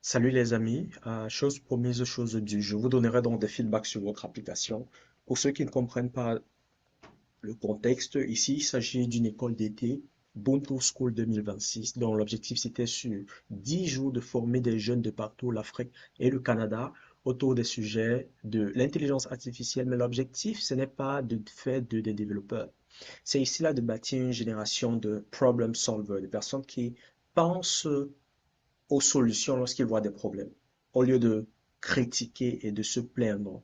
Salut les amis, chose promise, chose due. Je vous donnerai donc des feedbacks sur votre application. Pour ceux qui ne comprennent pas le contexte, ici il s'agit d'une école d'été, Ubuntu School 2026, dont l'objectif c'était sur 10 jours de former des jeunes de partout l'Afrique et le Canada autour des sujets de l'intelligence artificielle. Mais l'objectif, ce n'est pas de faire des développeurs. C'est ici là de bâtir une génération de problem solvers, de personnes qui pensent aux solutions lorsqu'ils voient des problèmes, au lieu de critiquer et de se plaindre.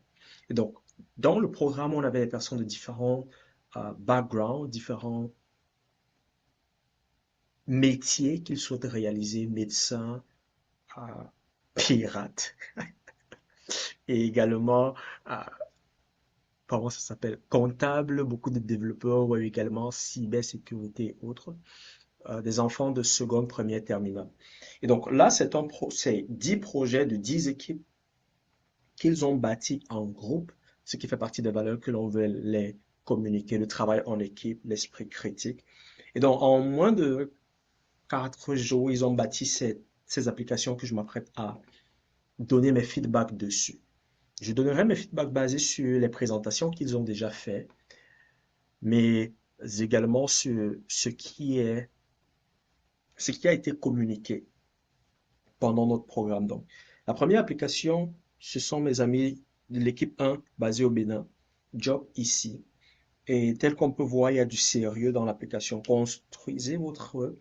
Et donc, dans le programme, on avait des personnes de différents backgrounds, différents métiers qu'ils souhaitent réaliser, médecins, euh, pirates, et également, euh, comment ça s'appelle, comptables, beaucoup de développeurs, ou également cybersécurité et autres, des enfants de seconde, première, terminale. Et donc là, c'est 10 projets de 10 équipes qu'ils ont bâti en groupe, ce qui fait partie des valeurs que l'on veut les communiquer, le travail en équipe, l'esprit critique. Et donc, en moins de 4 jours, ils ont bâti ces applications que je m'apprête à donner mes feedbacks dessus. Je donnerai mes feedbacks basés sur les présentations qu'ils ont déjà faites, mais également sur ce qui a été communiqué pendant notre programme. Donc, la première application, ce sont mes amis de l'équipe 1 basée au Bénin. Job ici. Et tel qu'on peut voir, il y a du sérieux dans l'application. Construisez votre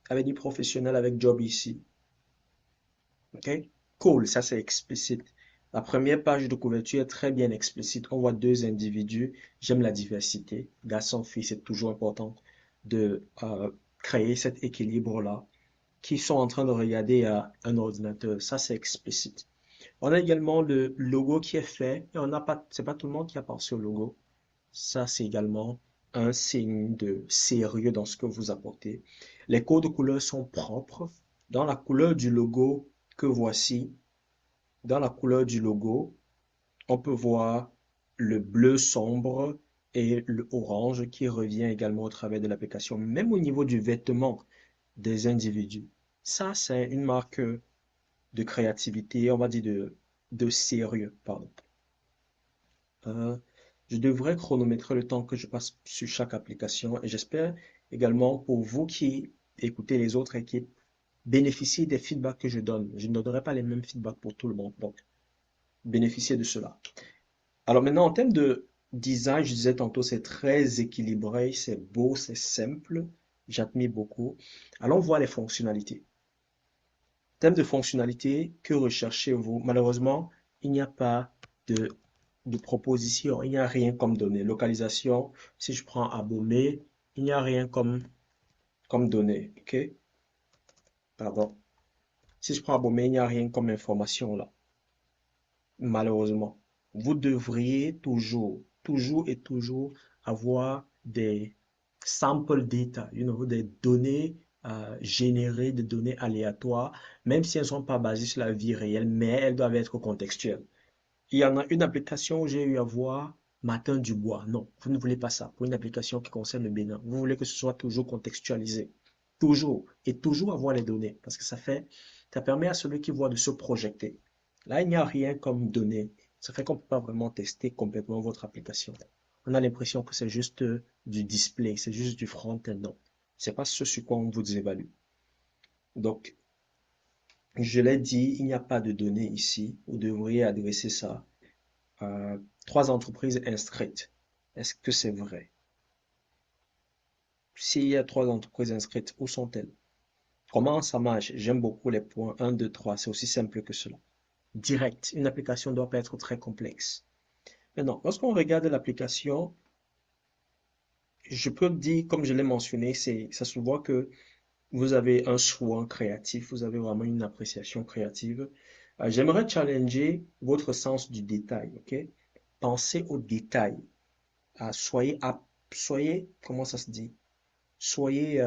avenir professionnel avec Job ici. OK? Cool, ça c'est explicite. La première page de couverture est très bien explicite. On voit deux individus. J'aime la diversité. Garçon-fille, c'est toujours important de créer cet équilibre-là qui sont en train de regarder un ordinateur. Ça, c'est explicite. On a également le logo qui est fait. Et on n'a pas, c'est pas tout le monde qui a pensé au logo. Ça, c'est également un signe de sérieux dans ce que vous apportez. Les codes de couleurs sont propres. Dans la couleur du logo que voici, dans la couleur du logo, on peut voir le bleu sombre et le orange qui revient également au travers de l'application, même au niveau du vêtement des individus. Ça, c'est une marque de créativité, on va dire de sérieux, pardon. Euh, je devrais chronométrer le temps que je passe sur chaque application et j'espère également pour vous qui écoutez les autres équipes, bénéficier des feedbacks que je donne. Je ne donnerai pas les mêmes feedbacks pour tout le monde, donc bénéficiez de cela. Alors maintenant, en termes de design, je disais tantôt, c'est très équilibré, c'est beau, c'est simple, j'admire beaucoup. Allons voir les fonctionnalités. Thème de fonctionnalité, que recherchez-vous? Malheureusement, il n'y a pas de, de proposition, il n'y a rien comme données. Localisation, si je prends Abomey, il n'y a rien comme données. OK? Pardon. Si je prends Abomey, il n'y a rien comme information là. Malheureusement. Vous devriez toujours et toujours avoir des sample data, des données générées, des données aléatoires, même si elles ne sont pas basées sur la vie réelle, mais elles doivent être contextuelles. Il y en a une application où j'ai eu à voir Matin du bois. Non, vous ne voulez pas ça pour une application qui concerne le Bénin. Vous voulez que ce soit toujours contextualisé. Toujours. Et toujours avoir les données. Parce que ça permet à celui qui voit de se projeter. Là, il n'y a rien comme données. Ça fait qu'on ne peut pas vraiment tester complètement votre application. On a l'impression que c'est juste du display, c'est juste du front-end. Non. C'est pas ce sur quoi on vous évalue. Donc, je l'ai dit, il n'y a pas de données ici. Vous devriez adresser ça à 3 entreprises inscrites. Est-ce que c'est vrai? S'il y a 3 entreprises inscrites, où sont-elles? Comment ça marche? J'aime beaucoup les points 1, 2, 3. C'est aussi simple que cela. Direct. Une application ne doit pas être très complexe. Maintenant, lorsqu'on regarde l'application, je peux dire, comme je l'ai mentionné, ça se voit que vous avez un soin créatif, vous avez vraiment une appréciation créative. J'aimerais challenger votre sens du détail, ok? Pensez au détail. Soyez, comment ça se dit? Soyez,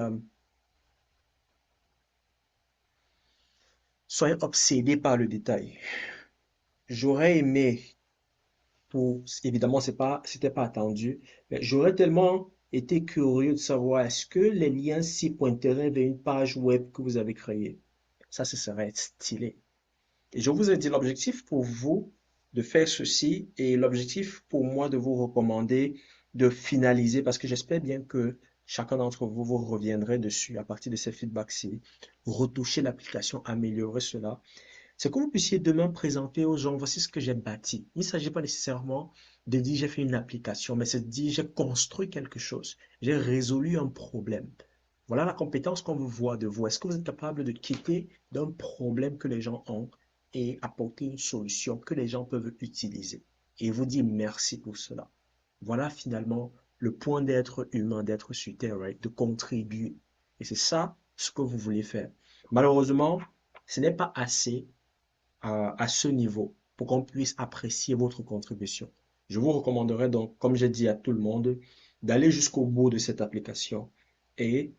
soyez obsédé par le détail. J'aurais aimé, évidemment, c'était pas attendu, mais j'aurais tellement été curieux de savoir est-ce que les liens s'y pointeraient vers une page web que vous avez créée. Ça, ce serait stylé. Et je vous ai dit l'objectif pour vous de faire ceci et l'objectif pour moi de vous recommander de finaliser parce que j'espère bien que chacun d'entre vous, vous reviendrez dessus à partir de ces feedbacks-ci, retoucher l'application, améliorer cela. C'est que vous puissiez demain présenter aux gens, voici ce que j'ai bâti. Il ne s'agit pas nécessairement de dire j'ai fait une application, mais c'est de dire j'ai construit quelque chose, j'ai résolu un problème. Voilà la compétence qu'on veut voir de vous. Est-ce que vous êtes capable de quitter d'un problème que les gens ont et apporter une solution que les gens peuvent utiliser et vous dire merci pour cela. Voilà finalement le point d'être humain, d'être sur Terre, right? De contribuer. Et c'est ça ce que vous voulez faire. Malheureusement, ce n'est pas assez à ce niveau pour qu'on puisse apprécier votre contribution. Je vous recommanderais donc, comme j'ai dit à tout le monde, d'aller jusqu'au bout de cette application et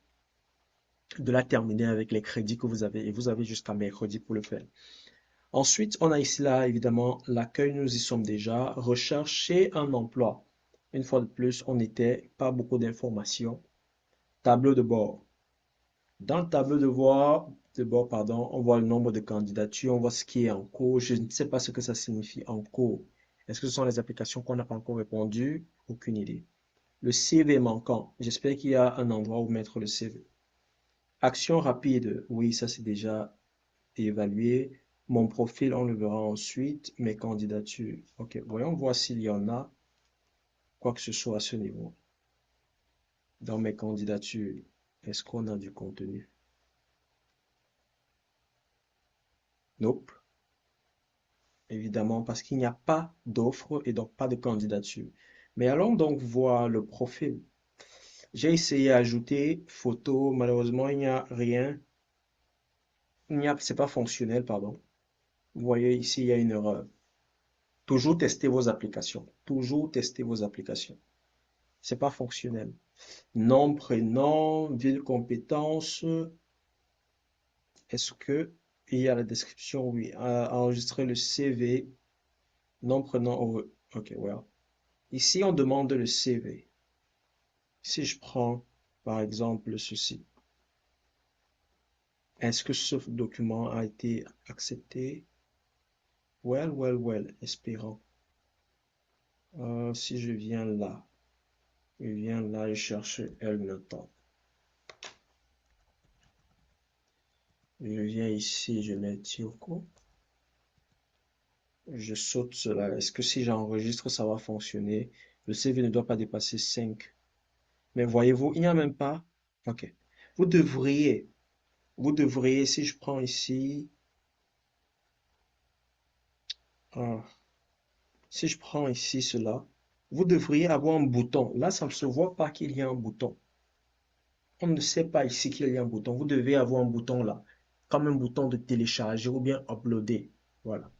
de la terminer avec les crédits que vous avez. Et vous avez jusqu'à mercredi pour le faire. Ensuite, on a ici là, évidemment, l'accueil, nous y sommes déjà. Rechercher un emploi. Une fois de plus, on n'était pas beaucoup d'informations. Tableau de bord. Dans le tableau de bord, pardon, on voit le nombre de candidatures, on voit ce qui est en cours. Je ne sais pas ce que ça signifie en cours. Est-ce que ce sont les applications qu'on n'a pas encore répondu? Aucune idée. Le CV manquant. J'espère qu'il y a un endroit où mettre le CV. Action rapide. Oui, ça c'est déjà évalué. Mon profil, on le verra ensuite. Mes candidatures. Ok, voyons voir s'il y en a quoi que ce soit à ce niveau. Dans mes candidatures, est-ce qu'on a du contenu? Nope. Évidemment, parce qu'il n'y a pas d'offre et donc pas de candidature. Mais allons donc voir le profil. J'ai essayé d'ajouter photo. Malheureusement, il n'y a rien. C'est pas fonctionnel, pardon. Vous voyez ici, il y a une erreur. Toujours tester vos applications. Toujours tester vos applications. C'est pas fonctionnel. Nom, prénom, ville, compétence. Est-ce que il y a la description? Oui. Enregistrer le CV. Nom, prénom. Ok, well. Ici, on demande le CV. Si je prends, par exemple, ceci. Est-ce que ce document a été accepté? Well, well, well. Espérons. Si je viens là. Je viens là, je cherche El Nathan. Je viens ici, je mets Tioko. Je saute cela. Est-ce que si j'enregistre, ça va fonctionner? Le CV ne doit pas dépasser 5. Mais voyez-vous, il n'y a même pas. OK. Vous devriez, si je prends ici, ah, si je prends ici cela, vous devriez avoir un bouton. Là, ça ne se voit pas qu'il y a un bouton. On ne sait pas ici qu'il y a un bouton. Vous devez avoir un bouton là, comme un bouton de télécharger ou bien uploader. Voilà.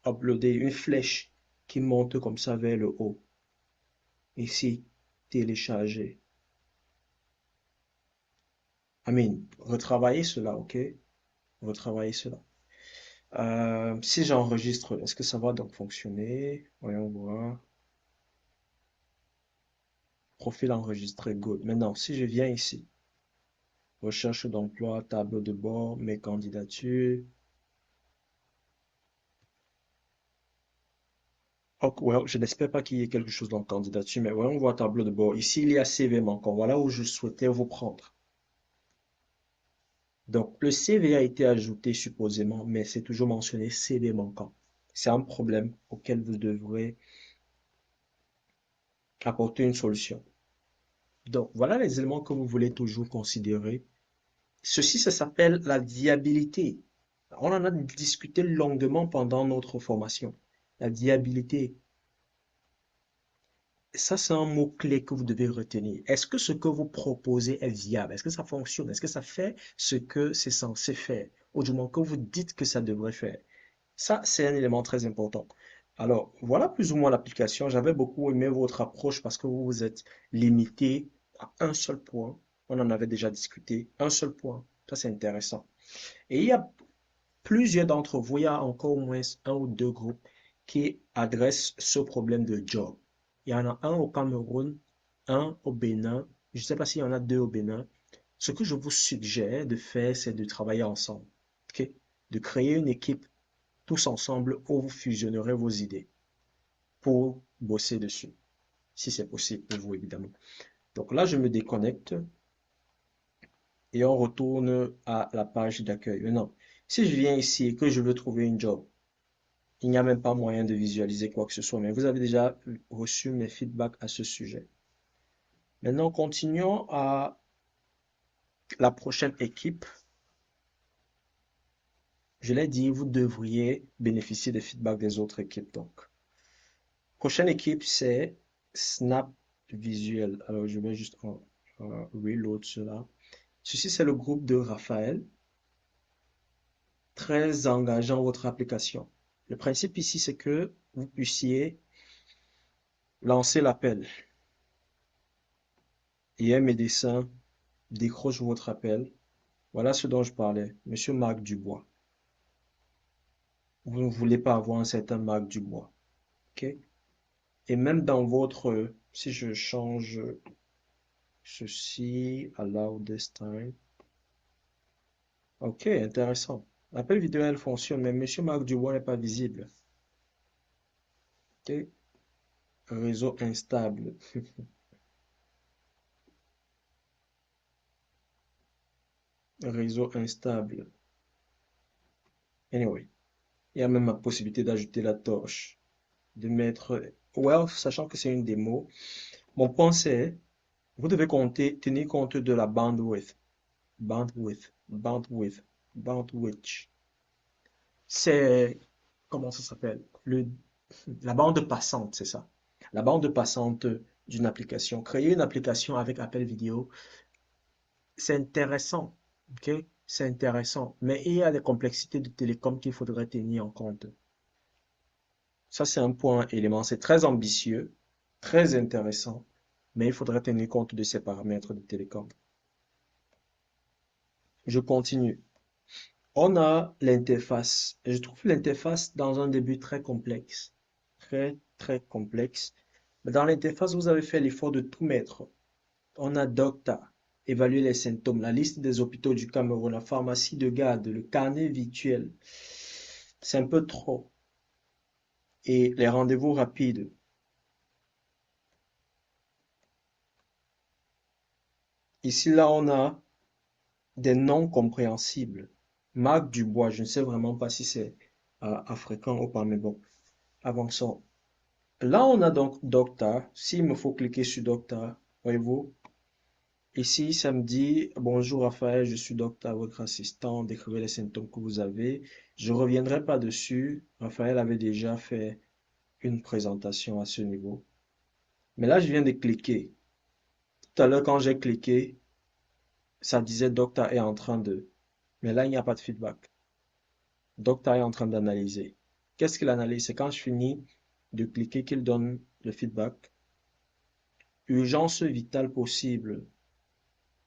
Uploader une flèche qui monte comme ça vers le haut. Ici, télécharger. Retravailler cela, ok? Retravailler cela. Si j'enregistre, est-ce que ça va donc fonctionner? Voyons voir. Profil enregistré, good. Maintenant, si je viens ici, recherche d'emploi, tableau de bord, mes candidatures. Oh, well, je n'espère pas qu'il y ait quelque chose dans candidature, mais voyons voir tableau de bord. Ici, il y a CV manquant. Voilà où je souhaitais vous prendre. Donc, le CV a été ajouté supposément, mais c'est toujours mentionné CV manquant. C'est un problème auquel vous devrez apporter une solution. Donc, voilà les éléments que vous voulez toujours considérer. Ceci, ça s'appelle la viabilité. On en a discuté longuement pendant notre formation. La viabilité. Ça, c'est un mot-clé que vous devez retenir. Est-ce que ce que vous proposez est viable? Est-ce que ça fonctionne? Est-ce que ça fait ce que c'est censé faire? Ou du moins que vous dites que ça devrait faire? Ça, c'est un élément très important. Alors, voilà plus ou moins l'application. J'avais beaucoup aimé votre approche parce que vous vous êtes limité à un seul point. On en avait déjà discuté. Un seul point. Ça, c'est intéressant. Et il y a plusieurs d'entre vous, il y a encore au moins un ou deux groupes qui adressent ce problème de job. Il y en a un au Cameroun, un au Bénin. Je ne sais pas s'il y en a deux au Bénin. Ce que je vous suggère de faire, c'est de travailler ensemble. Ok? De créer une équipe tous ensemble où vous fusionnerez vos idées pour bosser dessus, si c'est possible pour vous, évidemment. Donc là, je me déconnecte et on retourne à la page d'accueil. Maintenant, si je viens ici et que je veux trouver une job, il n'y a même pas moyen de visualiser quoi que ce soit, mais vous avez déjà reçu mes feedbacks à ce sujet. Maintenant, continuons à la prochaine équipe. Je l'ai dit, vous devriez bénéficier des feedbacks des autres équipes. Donc, prochaine équipe, c'est Snap Visuel. Alors, je vais juste reload cela. Ceci, c'est le groupe de Raphaël, très engageant votre application. Le principe ici, c'est que vous puissiez lancer l'appel. Et un médecin décroche votre appel. Voilà ce dont je parlais. Monsieur Marc Dubois. Vous ne voulez pas avoir un certain Marc Dubois. OK? Et même dans votre, si je change ceci, allow this time. OK, intéressant. L'appel vidéo, elle fonctionne, mais Monsieur Marc Dubois n'est pas visible. OK? Réseau instable. Réseau instable. Anyway, il y a même la possibilité d'ajouter la torche, de mettre, well, sachant que c'est une démo. Mon point c'est, vous devez tenir compte de la bandwidth, bandwidth. C'est, comment ça s'appelle? La bande passante, c'est ça. La bande passante d'une application. Créer une application avec appel vidéo, c'est intéressant, ok? C'est intéressant, mais il y a des complexités de télécom qu'il faudrait tenir en compte. Ça, c'est un point élément. C'est très ambitieux, très intéressant, mais il faudrait tenir compte de ces paramètres de télécom. Je continue. On a l'interface. Je trouve l'interface dans un début très complexe. Très, très complexe. Mais dans l'interface, vous avez fait l'effort de tout mettre. On a Docta, évaluer les symptômes, la liste des hôpitaux du Cameroun, la pharmacie de garde, le carnet virtuel. C'est un peu trop. Et les rendez-vous rapides. Ici, là, on a des noms compréhensibles. Marc Dubois, je ne sais vraiment pas si c'est africain ou pas, mais bon, avançons. Là, on a donc Docta. S'il me faut cliquer sur Docta, voyez-vous, ici, ça me dit, bonjour Raphaël, je suis Docta, votre assistant, décrivez les symptômes que vous avez. Je ne reviendrai pas dessus. Raphaël avait déjà fait une présentation à ce niveau. Mais là, je viens de cliquer. Tout à l'heure, quand j'ai cliqué, ça disait Docta est en train de... Mais là, il n'y a pas de feedback. Docta est en train d'analyser. Qu'est-ce qu'il analyse? C'est quand je finis de cliquer qu'il donne le feedback. Urgence vitale possible.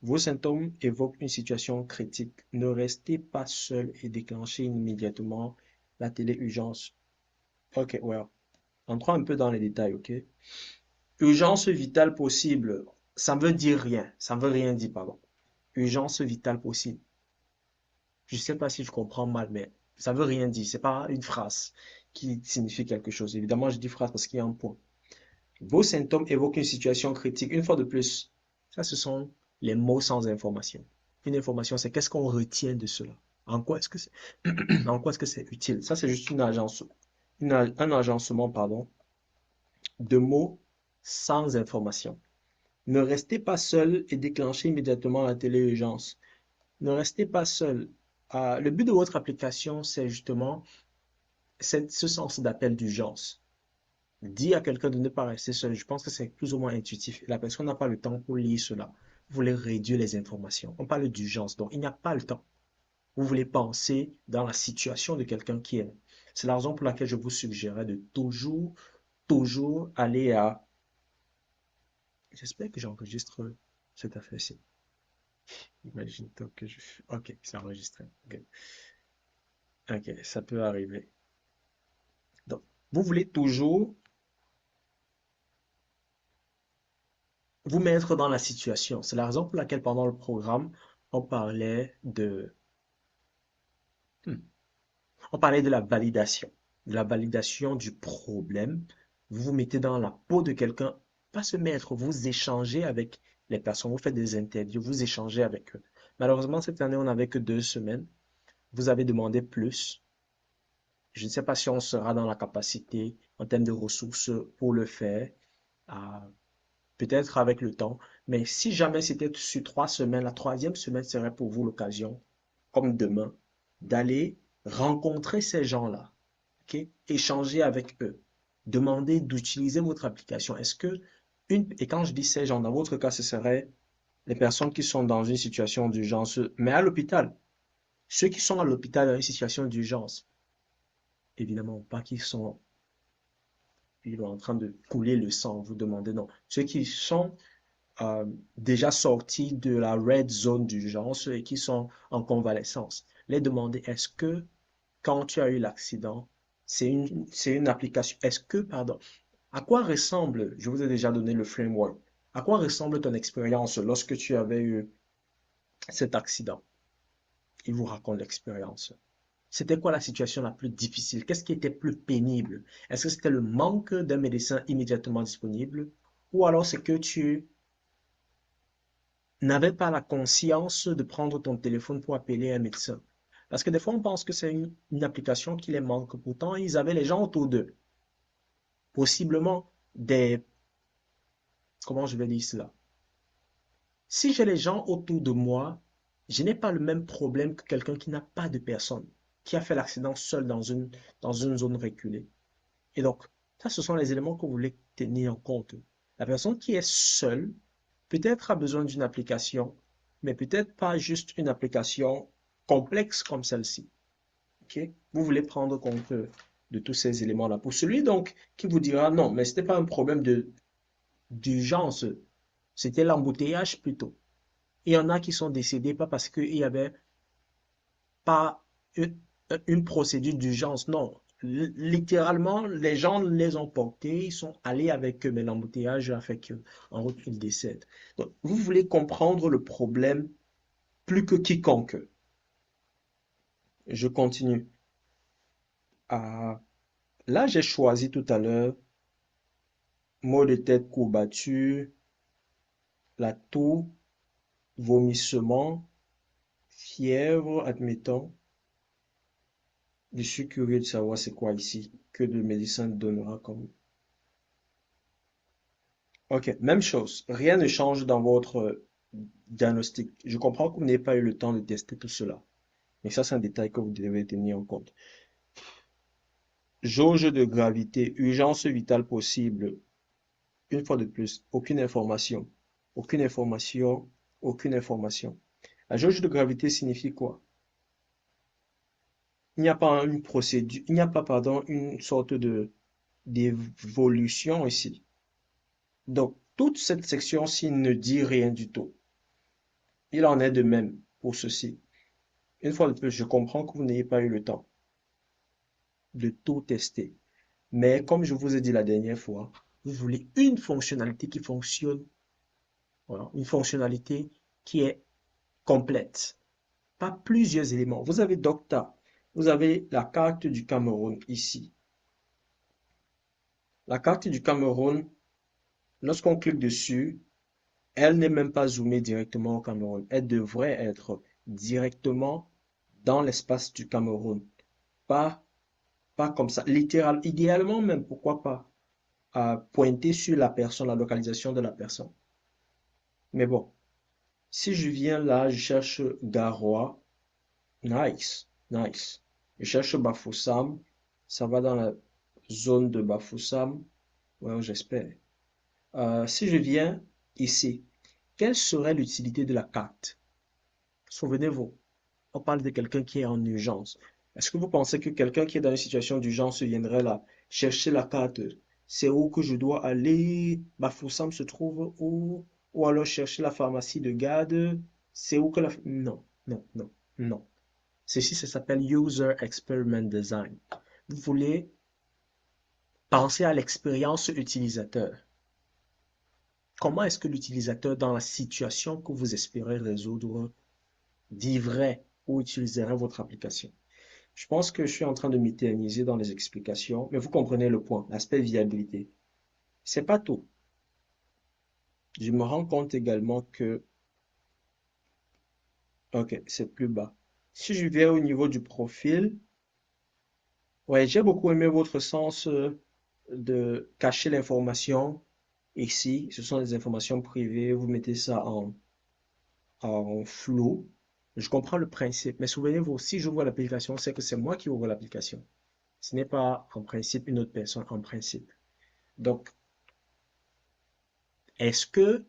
Vos symptômes évoquent une situation critique. Ne restez pas seul et déclenchez immédiatement la télé-urgence. Ok, well. Entrons un peu dans les détails, ok? Urgence vitale possible. Ça ne veut dire rien. Ça ne veut rien dire, pardon. Urgence vitale possible. Je ne sais pas si je comprends mal, mais ça ne veut rien dire. C'est pas une phrase qui signifie quelque chose. Évidemment, je dis phrase parce qu'il y a un point. Vos symptômes évoquent une situation critique. Une fois de plus, ça, ce sont les mots sans information. Une information, c'est qu'est-ce qu'on retient de cela? En quoi est-ce que c'est, en quoi est-ce que c'est utile? Ça, c'est juste un agencement, pardon, de mots sans information. Ne restez pas seul et déclenchez immédiatement la téléurgence. Ne restez pas seul. Le but de votre application, c'est justement ce sens d'appel d'urgence. Dire à quelqu'un de ne pas rester seul, je pense que c'est plus ou moins intuitif. La personne n'a pas le temps pour lire cela. Vous voulez réduire les informations. On parle d'urgence, donc il n'y a pas le temps. Vous voulez penser dans la situation de quelqu'un qui est. C'est la raison pour laquelle je vous suggérais de toujours aller à... J'espère que j'enregistre cette affaire-ci. Imagine-toi que je... Ok, c'est enregistré. Ok, ok, ça peut arriver. Donc, vous voulez toujours vous mettre dans la situation. C'est la raison pour laquelle pendant le programme, on parlait de... Hmm. On parlait de la validation du problème. Vous vous mettez dans la peau de quelqu'un, pas se mettre, vous échangez avec les personnes, vous faites des interviews, vous échangez avec eux. Malheureusement, cette année, on n'avait que 2 semaines. Vous avez demandé plus. Je ne sais pas si on sera dans la capacité en termes de ressources pour le faire, peut-être avec le temps. Mais si jamais c'était sur 3 semaines, la troisième semaine serait pour vous l'occasion, comme demain, d'aller rencontrer ces gens-là, ok? Échanger avec eux, demander d'utiliser votre application. Et quand je dis ces gens, dans votre cas, ce serait les personnes qui sont dans une situation d'urgence, mais à l'hôpital. Ceux qui sont à l'hôpital dans une situation d'urgence, évidemment pas qui sont en train de couler le sang, vous demandez non. Ceux qui sont euh, déjà sortis de la red zone d'urgence et qui sont en convalescence, les demander est-ce que quand tu as eu l'accident, c'est une application, pardon, à quoi ressemble, je vous ai déjà donné le framework, à quoi ressemble ton expérience lorsque tu avais eu cet accident? Il vous raconte l'expérience. C'était quoi la situation la plus difficile? Qu'est-ce qui était plus pénible? Est-ce que c'était le manque d'un médecin immédiatement disponible? Ou alors c'est que tu n'avais pas la conscience de prendre ton téléphone pour appeler un médecin? Parce que des fois, on pense que c'est une application qui les manque. Pourtant, ils avaient les gens autour d'eux. Possiblement des... Comment je vais dire cela? Si j'ai les gens autour de moi, je n'ai pas le même problème que quelqu'un qui n'a pas de personne, qui a fait l'accident seul dans une zone reculée. Et donc, ça, ce sont les éléments que vous voulez tenir en compte. La personne qui est seule, peut-être a besoin d'une application, mais peut-être pas juste une application complexe comme celle-ci. Ok? Vous voulez prendre compte de tous ces éléments-là. Pour celui donc qui vous dira non, mais ce n'était pas un problème d'urgence, c'était l'embouteillage plutôt. Il y en a qui sont décédés pas parce qu'il y avait pas une, une procédure d'urgence, non. Littéralement, les gens les ont portés, ils sont allés avec eux, mais l'embouteillage a fait qu'en route, ils décèdent. Donc, vous voulez comprendre le problème plus que quiconque. Je continue. Ah, là, j'ai choisi tout à l'heure maux de tête courbature, la toux, vomissement, fièvre, admettons. Je suis curieux de savoir c'est quoi ici, que le médecin donnera comme. Ok, même chose. Rien ne change dans votre diagnostic. Je comprends que vous n'avez pas eu le temps de tester tout cela. Mais ça, c'est un détail que vous devez tenir en compte. Jauge de gravité, urgence vitale possible. Une fois de plus, aucune information. Aucune information, aucune information. La jauge de gravité signifie quoi? Il n'y a pas une procédure, il n'y a pas, pardon, une sorte de d'évolution ici. Donc, toute cette section-ci ne dit rien du tout. Il en est de même pour ceci. Une fois de plus, je comprends que vous n'ayez pas eu le temps de tout tester. Mais comme je vous ai dit la dernière fois, vous voulez une fonctionnalité qui fonctionne, voilà, une fonctionnalité qui est complète, pas plusieurs éléments. Vous avez Docta, vous avez la carte du Cameroun ici. La carte du Cameroun, lorsqu'on clique dessus, elle n'est même pas zoomée directement au Cameroun. Elle devrait être directement dans l'espace du Cameroun, pas pas comme ça, littéral, idéalement même, pourquoi pas, à pointer sur la personne, la localisation de la personne. Mais bon, si je viens là, je cherche Garoua, nice, nice. Je cherche Bafoussam, ça va dans la zone de Bafoussam, ouais, j'espère. Si je viens ici, quelle serait l'utilité de la carte? Souvenez-vous, on parle de quelqu'un qui est en urgence. Est-ce que vous pensez que quelqu'un qui est dans une situation d'urgence viendrait là chercher la carte? C'est où que je dois aller? Bafoussam se trouve où? Ou alors chercher la pharmacie de garde? C'est où que la... Non, non, non, non. Ceci, ça s'appelle User Experiment Design. Vous voulez penser à l'expérience utilisateur. Comment est-ce que l'utilisateur, dans la situation que vous espérez résoudre, vivrait ou utiliserait votre application? Je pense que je suis en train de m'éterniser dans les explications, mais vous comprenez le point, l'aspect viabilité. C'est pas tout. Je me rends compte également que, ok, c'est plus bas. Si je viens au niveau du profil, ouais, j'ai beaucoup aimé votre sens de cacher l'information ici. Ce sont des informations privées, vous mettez ça en flou. Je comprends le principe, mais souvenez-vous, si j'ouvre l'application, c'est que c'est moi qui ouvre l'application. Ce n'est pas en principe une autre personne en principe. Donc, est-ce que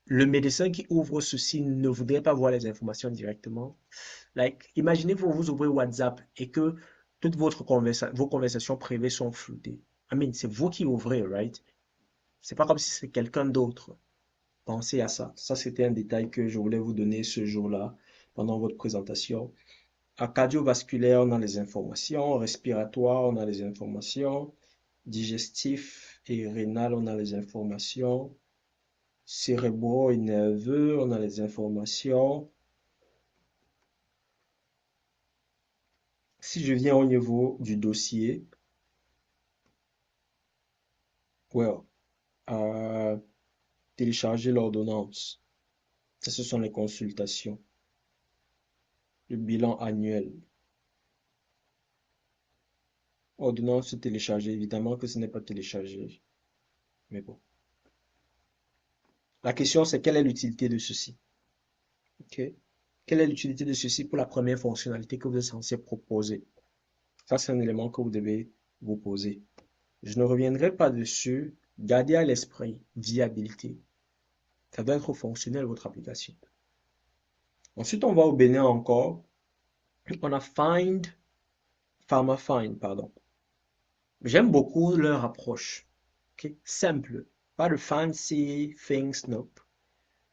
le médecin qui ouvre ceci ne voudrait pas voir les informations directement? Like, imaginez vous ouvrez WhatsApp et que toutes vos conversations privées sont floutées. I mean, c'est vous qui ouvrez, right? C'est pas comme si c'était quelqu'un d'autre. Pensez à ça. Ça, c'était un détail que je voulais vous donner ce jour-là pendant votre présentation. À cardiovasculaire, on a les informations. Respiratoire, on a les informations. Digestif et rénal, on a les informations. Cérébraux et nerveux, on a les informations. Si je viens au niveau du dossier, well, euh, télécharger l'ordonnance. Ça, ce sont les consultations. Le bilan annuel. Ordonnance téléchargée. Évidemment que ce n'est pas téléchargé. Mais bon. La question, c'est quelle est l'utilité de ceci? OK? Quelle est l'utilité de ceci pour la première fonctionnalité que vous êtes censé proposer? Ça, c'est un élément que vous devez vous poser. Je ne reviendrai pas dessus. Gardez à l'esprit viabilité. Ça doit être fonctionnel, votre application. Ensuite, on va au Bénin encore. On a PharmaFind, pardon. J'aime beaucoup leur approche. Ok, simple. Pas de fancy things, nope.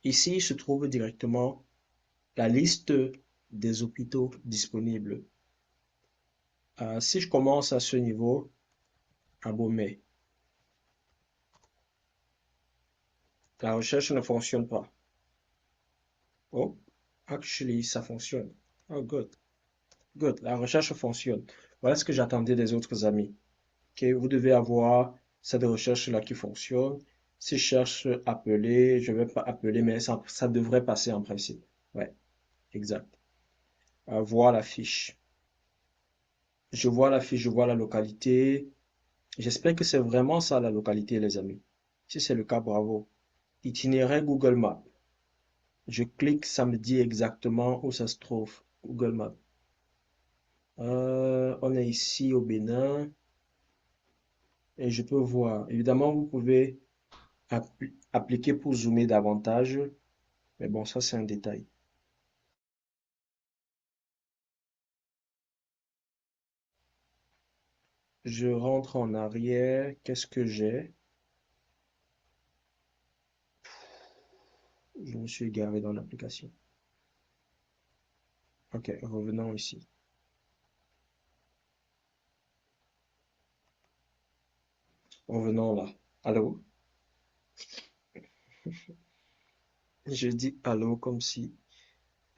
Ici se trouve directement la liste des hôpitaux disponibles. Si je commence à ce niveau, à Bomey, la recherche ne fonctionne pas. Oh, actually, ça fonctionne. Oh, good. Good. La recherche fonctionne. Voilà ce que j'attendais des autres amis. Ok, vous devez avoir cette recherche-là qui fonctionne. Si je cherche appeler, je vais pas appeler, mais ça devrait passer en principe. Ouais, exact. Voir la fiche. Je vois la fiche, je vois la localité. J'espère que c'est vraiment ça la localité, les amis. Si c'est le cas, bravo. Itinéraire Google Maps. Je clique, ça me dit exactement où ça se trouve. Google Maps. On est ici au Bénin et je peux voir. Évidemment, vous pouvez appliquer pour zoomer davantage. Mais bon, ça, c'est un détail. Je rentre en arrière. Qu'est-ce que j'ai? Je me suis égaré dans l'application. Ok, revenons ici. Revenons là. Allô? Je dis allô comme si...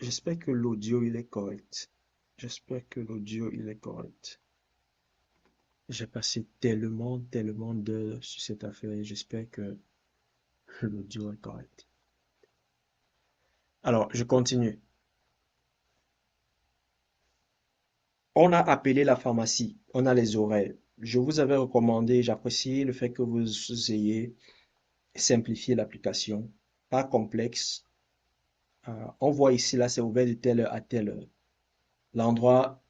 J'espère que l'audio, il est correct. J'espère que l'audio, il est correct. J'ai passé tellement d'heures sur cette affaire et j'espère que l'audio est correct. Alors, je continue. On a appelé la pharmacie, on a les horaires. Je vous avais recommandé, j'apprécie le fait que vous ayez simplifié l'application, pas complexe. On voit ici, là, c'est ouvert de telle heure à telle heure. L'endroit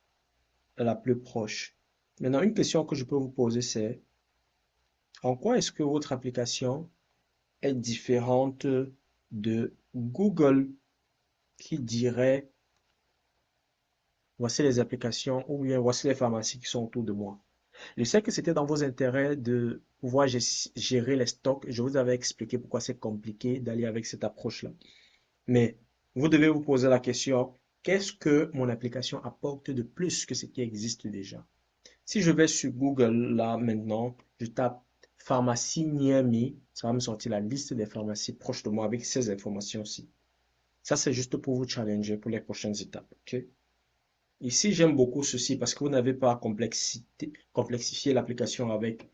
la plus proche. Maintenant, une question que je peux vous poser, c'est en quoi est-ce que votre application est différente de Google qui dirait voici les applications ou bien voici les pharmacies qui sont autour de moi. Je sais que c'était dans vos intérêts de pouvoir gérer les stocks. Je vous avais expliqué pourquoi c'est compliqué d'aller avec cette approche-là. Mais vous devez vous poser la question, qu'est-ce que mon application apporte de plus que ce qui existe déjà? Si je vais sur Google, là, maintenant, je tape pharmacie near me, ça va me sortir la liste des pharmacies proches de moi avec ces informations-ci. Ça, c'est juste pour vous challenger pour les prochaines étapes, ok? Ici, j'aime beaucoup ceci parce que vous n'avez pas à complexifier l'application avec.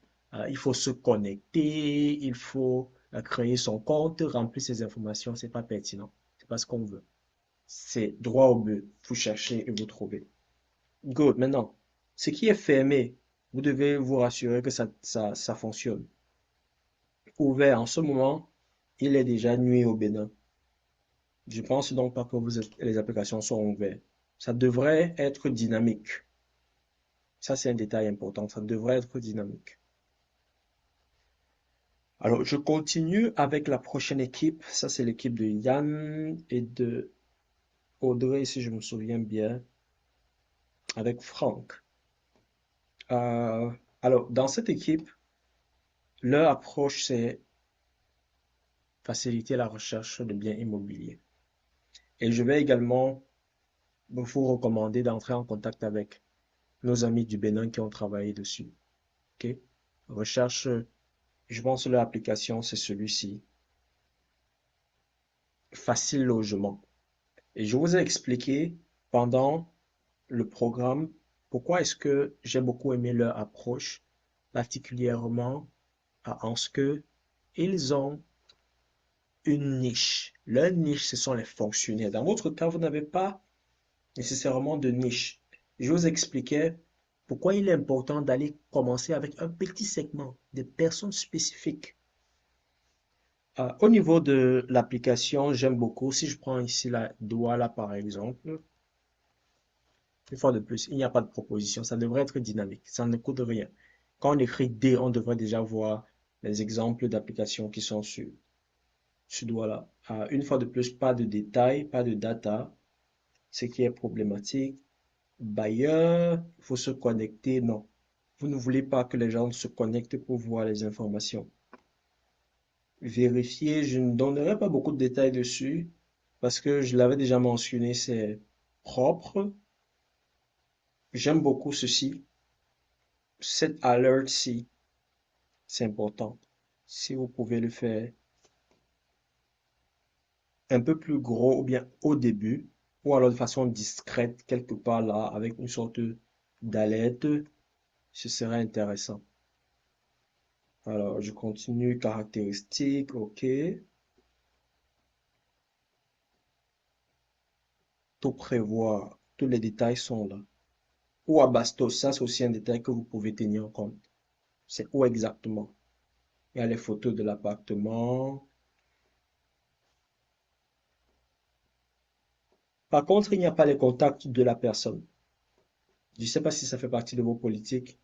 Il faut se connecter, il faut créer son compte, remplir ses informations. C'est pas pertinent. C'est pas ce qu'on veut. C'est droit au but. Vous cherchez et vous trouvez. Good. Maintenant, ce qui est fermé, vous devez vous rassurer que ça fonctionne. Ouvert en ce moment, il est déjà nuit au Bénin. Je pense donc pas que les applications sont ouvertes. Ça devrait être dynamique. Ça, c'est un détail important. Ça devrait être dynamique. Alors, je continue avec la prochaine équipe. Ça, c'est l'équipe de Yann et de Audrey, si je me souviens bien, avec Franck. Euh, alors, dans cette équipe, leur approche, c'est faciliter la recherche de biens immobiliers. Et je vais également vous recommander d'entrer en contact avec nos amis du Bénin qui ont travaillé dessus. OK? Recherche, je pense que leur application, c'est celui-ci. Facile logement. Et je vous ai expliqué pendant le programme pourquoi est-ce que j'ai beaucoup aimé leur approche, particulièrement en ce que ils ont une niche. Leur niche, ce sont les fonctionnaires. Dans votre cas, vous n'avez pas nécessairement de niche. Je vous expliquais pourquoi il est important d'aller commencer avec un petit segment de personnes spécifiques. Au niveau de l'application, j'aime beaucoup. Si je prends ici la Douala par exemple, une fois de plus, il n'y a pas de proposition. Ça devrait être dynamique. Ça ne coûte rien. Quand on écrit D, on devrait déjà voir les exemples d'applications qui sont sur Douala. Une fois de plus, pas de détails, pas de data, ce qui est problématique. Bailleur, il faut se connecter. Non. Vous ne voulez pas que les gens se connectent pour voir les informations. Vérifier, je ne donnerai pas beaucoup de détails dessus parce que je l'avais déjà mentionné, c'est propre. J'aime beaucoup ceci. Cette alert-ci, c'est important. Si vous pouvez le faire un peu plus gros ou bien au début, ou alors de façon discrète, quelque part là, avec une sorte d'alerte, ce serait intéressant. Alors, je continue, caractéristiques, ok. Tout prévoir, tous les détails sont là. Où à Bastos, ça c'est aussi un détail que vous pouvez tenir en compte. C'est où exactement? Il y a les photos de l'appartement. Par contre, il n'y a pas les contacts de la personne. Je ne sais pas si ça fait partie de vos politiques.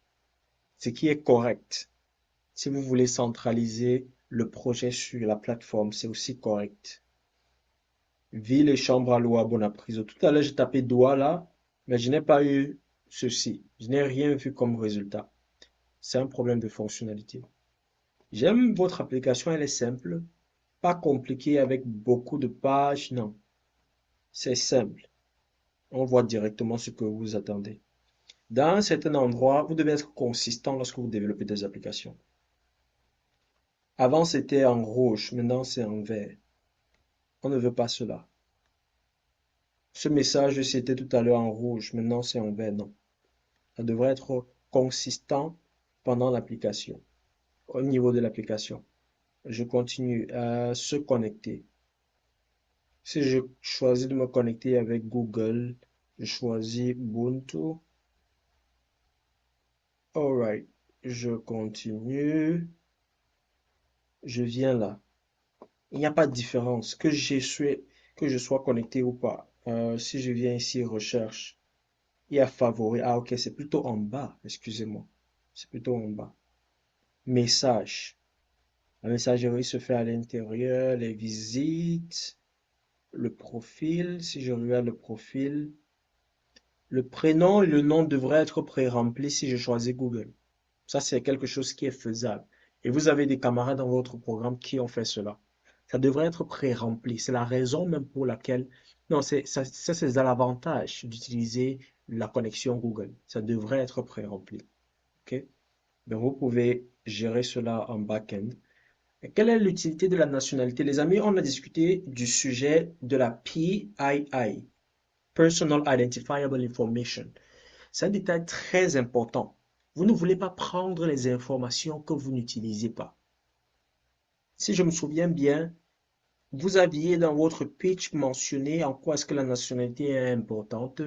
Ce qui est correct. Si vous voulez centraliser le projet sur la plateforme, c'est aussi correct. Ville et chambre à l'eau à Bonaprise. Tout à l'heure, j'ai tapé Douala, mais je n'ai pas eu ceci. Je n'ai rien vu comme résultat. C'est un problème de fonctionnalité. J'aime votre application, elle est simple, pas compliquée avec beaucoup de pages, non. C'est simple. On voit directement ce que vous attendez. Dans un certain endroit, vous devez être consistant lorsque vous développez des applications. Avant, c'était en rouge, maintenant c'est en vert. On ne veut pas cela. Ce message, c'était tout à l'heure en rouge, maintenant c'est en vert, non. Ça devrait être consistant pendant l'application, au niveau de l'application. Je continue à se connecter. Si je choisis de me connecter avec Google, je choisis Ubuntu. Alright, je continue. Je viens là. Il n'y a pas de différence que je sois connecté ou pas. Si je viens ici, recherche, il y a favoris. Ah, ok, c'est plutôt en bas. Excusez-moi. C'est plutôt en bas. Message. La messagerie se fait à l'intérieur, les visites, le profil. Si je regarde le profil, le prénom et le nom devraient être pré-remplis si je choisis Google. Ça, c'est quelque chose qui est faisable. Et vous avez des camarades dans votre programme qui ont fait cela. Ça devrait être pré-rempli. C'est la raison même pour laquelle... Non, c'est l'avantage d'utiliser la connexion Google. Ça devrait être pré-rempli. OK? Donc, vous pouvez gérer cela en back-end. Et quelle est l'utilité de la nationalité? Les amis, on a discuté du sujet de la PII, Personal Identifiable Information. C'est un détail très important. Vous ne voulez pas prendre les informations que vous n'utilisez pas. Si je me souviens bien, vous aviez dans votre pitch mentionné en quoi est-ce que la nationalité est importante.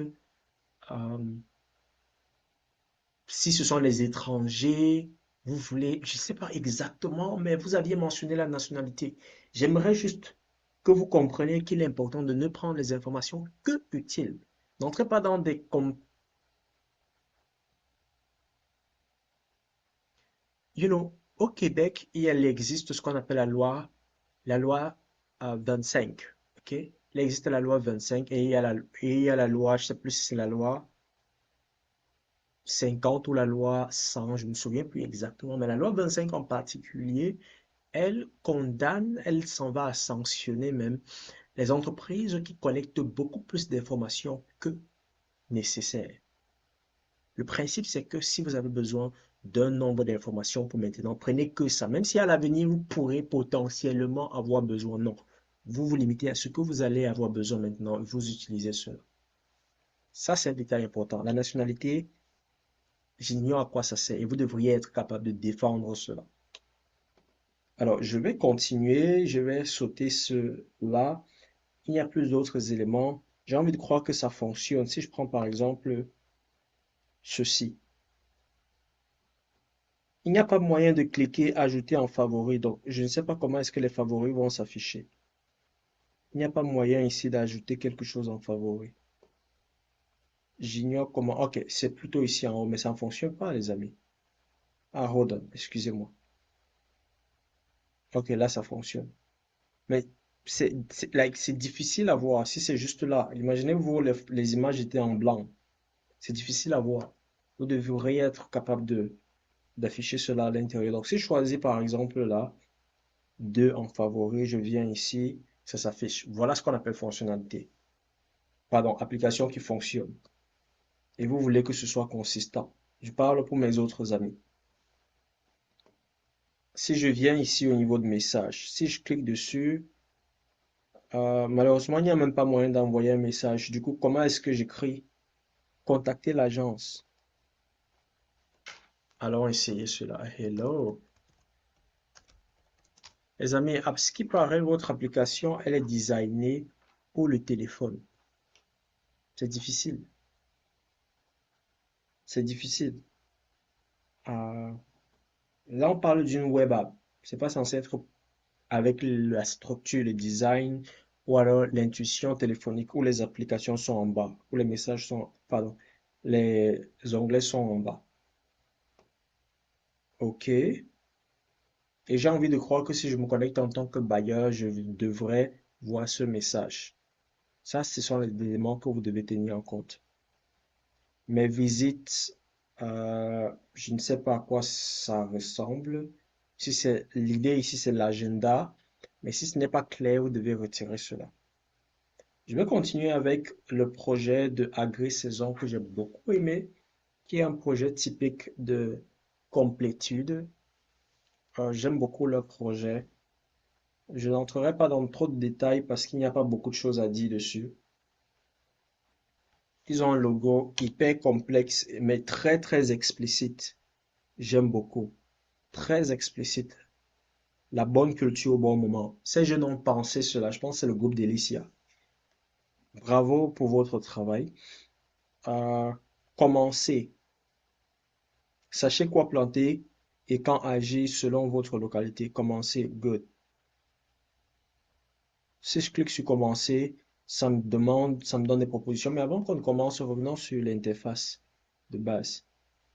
Si ce sont les étrangers, vous voulez, je ne sais pas exactement, mais vous aviez mentionné la nationalité. J'aimerais juste que vous compreniez qu'il est important de ne prendre les informations que utiles. N'entrez pas dans des... Au Québec, il existe ce qu'on appelle la loi 25. OK? Il existe la loi 25 et il y a la loi, je ne sais plus si c'est la loi 50 ou la loi 100, je ne me souviens plus exactement, mais la loi 25 en particulier, elle condamne, elle s'en va à sanctionner même les entreprises qui collectent beaucoup plus d'informations que nécessaire. Le principe, c'est que si vous avez besoin d'un nombre d'informations pour maintenant, prenez que ça. Même si à l'avenir, vous pourrez potentiellement avoir besoin, non. Vous vous limitez à ce que vous allez avoir besoin maintenant, vous utilisez cela. Ça, c'est un détail important. La nationalité, j'ignore à quoi ça sert et vous devriez être capable de défendre cela. Alors, je vais continuer, je vais sauter cela. Il y a plus d'autres éléments. J'ai envie de croire que ça fonctionne. Si je prends par exemple ceci, il n'y a pas moyen de cliquer ajouter en favori. Donc, je ne sais pas comment est-ce que les favoris vont s'afficher. Il n'y a pas moyen ici d'ajouter quelque chose en favori. J'ignore comment. Ok, c'est plutôt ici en haut, mais ça ne fonctionne pas, les amis. Ah, hold on, excusez-moi. Ok, là, ça fonctionne. Mais c'est difficile à voir. Si c'est juste là, imaginez-vous les images étaient en blanc. C'est difficile à voir. Vous devriez être capable d'afficher cela à l'intérieur. Donc, si je choisis par exemple là, 2 en favori, je viens ici, ça s'affiche. Voilà ce qu'on appelle fonctionnalité. Pardon, application qui fonctionne. Et vous voulez que ce soit consistant. Je parle pour mes autres amis. Si je viens ici au niveau de message, si je clique dessus, malheureusement, il n'y a même pas moyen d'envoyer un message. Du coup, comment est-ce que j'écris? Contacter l'agence. Allons essayer cela. Hello. Les amis, à ce qui paraît, votre application, elle est designée pour le téléphone. C'est difficile. C'est difficile. Euh, Là, on parle d'une web app. C'est pas censé être avec la structure, le design, ou alors l'intuition téléphonique où les applications sont en bas, où les messages sont, pardon, les onglets sont en bas. OK. Et j'ai envie de croire que si je me connecte en tant que bailleur, je devrais voir ce message. Ça, ce sont les éléments que vous devez tenir en compte. Mes visites, je ne sais pas à quoi ça ressemble. Si c'est l'idée ici, c'est l'agenda. Mais si ce n'est pas clair, vous devez retirer cela. Je vais continuer avec le projet de Agri-Saison que j'ai beaucoup aimé, qui est un projet typique de complétude. J'aime beaucoup leur projet. Je n'entrerai pas dans trop de détails parce qu'il n'y a pas beaucoup de choses à dire dessus. Ils ont un logo hyper complexe, mais très très explicite. J'aime beaucoup. Très explicite. La bonne culture au bon moment. Ces jeunes ont pensé cela. Je pense que c'est le groupe Delicia. Bravo pour votre travail. Euh, Commencez. Sachez quoi planter et quand agir selon votre localité. Commencez. Good. Si je clique sur commencer, ça me donne des propositions. Mais avant qu'on ne commence, revenons sur l'interface de base.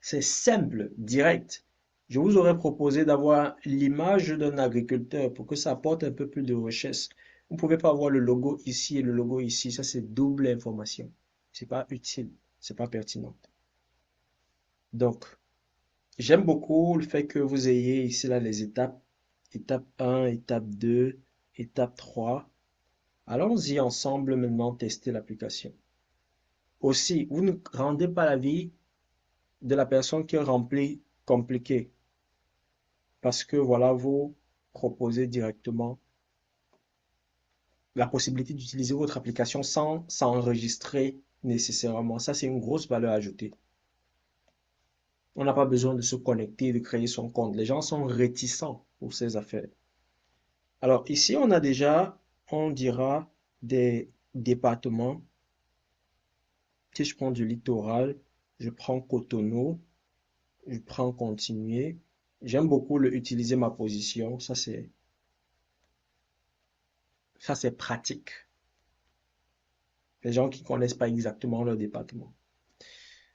C'est simple, direct. Je vous aurais proposé d'avoir l'image d'un agriculteur pour que ça apporte un peu plus de richesse. Vous ne pouvez pas avoir le logo ici et le logo ici. Ça, c'est double information. C'est pas utile. C'est pas pertinent. Donc, j'aime beaucoup le fait que vous ayez ici là les étapes. Étape 1, étape 2, étape 3. Allons-y ensemble maintenant tester l'application. Aussi, vous ne rendez pas la vie de la personne qui remplit compliquée parce que voilà, vous proposez directement la possibilité d'utiliser votre application sans s'enregistrer nécessairement. Ça, c'est une grosse valeur ajoutée. On n'a pas besoin de se connecter, de créer son compte. Les gens sont réticents pour ces affaires. Alors ici, on a déjà, on dira, des départements. Si je prends du littoral, je prends Cotonou, je prends continuer. J'aime beaucoup utiliser ma position. Ça c'est pratique. Les gens qui connaissent pas exactement leur département.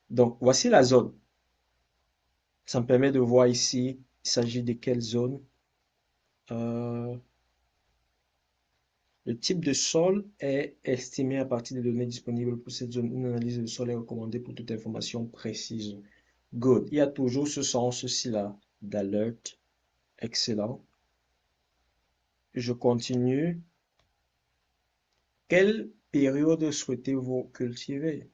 Donc, voici la zone. Ça me permet de voir ici, il s'agit de quelle zone. Euh, le type de sol est estimé à partir des données disponibles pour cette zone. Une analyse de sol est recommandée pour toute information précise. Good. Il y a toujours ce sens-ci là d'alert. Excellent. Je continue. Quelle période souhaitez-vous cultiver?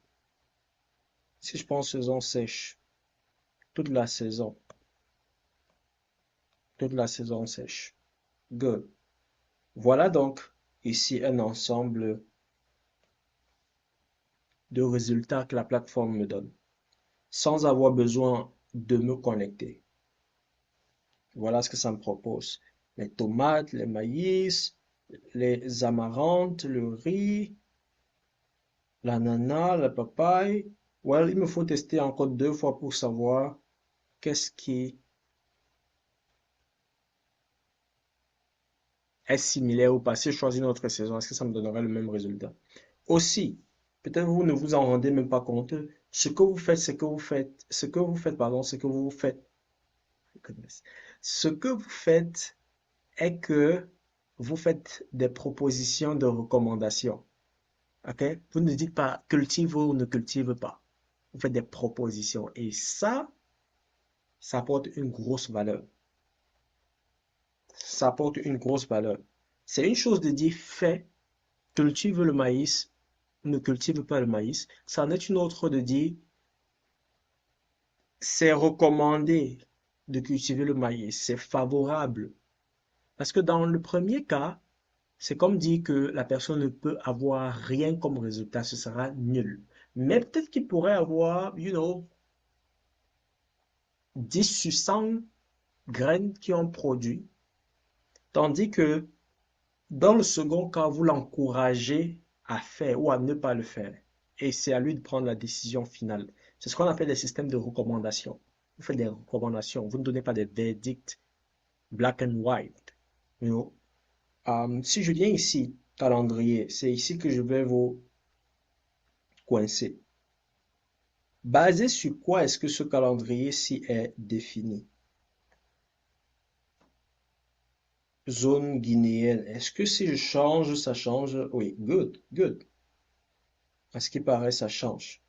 Si je prends saison sèche, toute la saison, toute la saison sèche. Good. Voilà donc ici un ensemble de résultats que la plateforme me donne, sans avoir besoin de me connecter. Voilà ce que ça me propose. Les tomates, les maïs, les amarantes, le riz, l'ananas, la papaye. Well, il me faut tester encore 2 fois pour savoir qu'est-ce qui est similaire ou pas. Si je choisis une autre saison, est-ce que ça me donnerait le même résultat? Aussi, peut-être vous ne vous en rendez même pas compte. Ce que vous faites, ce que vous faites, ce que vous faites est que vous faites des propositions de recommandations. OK? Vous ne dites pas cultive ou ne cultive pas. Vous faites des propositions. Et ça apporte une grosse valeur. Ça apporte une grosse valeur. C'est une chose de dire fais, cultive le maïs, ne cultive pas le maïs. Ça en est une autre de dire c'est recommandé de cultiver le maïs, c'est favorable. Parce que dans le premier cas, c'est comme dire que la personne ne peut avoir rien comme résultat, ce sera nul. Mais peut-être qu'il pourrait avoir, 10 sur 100 graines qui ont produit. Tandis que dans le second cas, vous l'encouragez à faire ou à ne pas le faire. Et c'est à lui de prendre la décision finale. C'est ce qu'on appelle les systèmes de recommandation. Vous faites des recommandations, vous ne donnez pas des verdicts black and white. You know? Si je viens ici, calendrier, c'est ici que je vais vous coincer. Basé sur quoi est-ce que ce calendrier-ci est défini? Zone guinéenne. Est-ce que si je change, ça change? Oui, good, good. À ce qui paraît, ça change.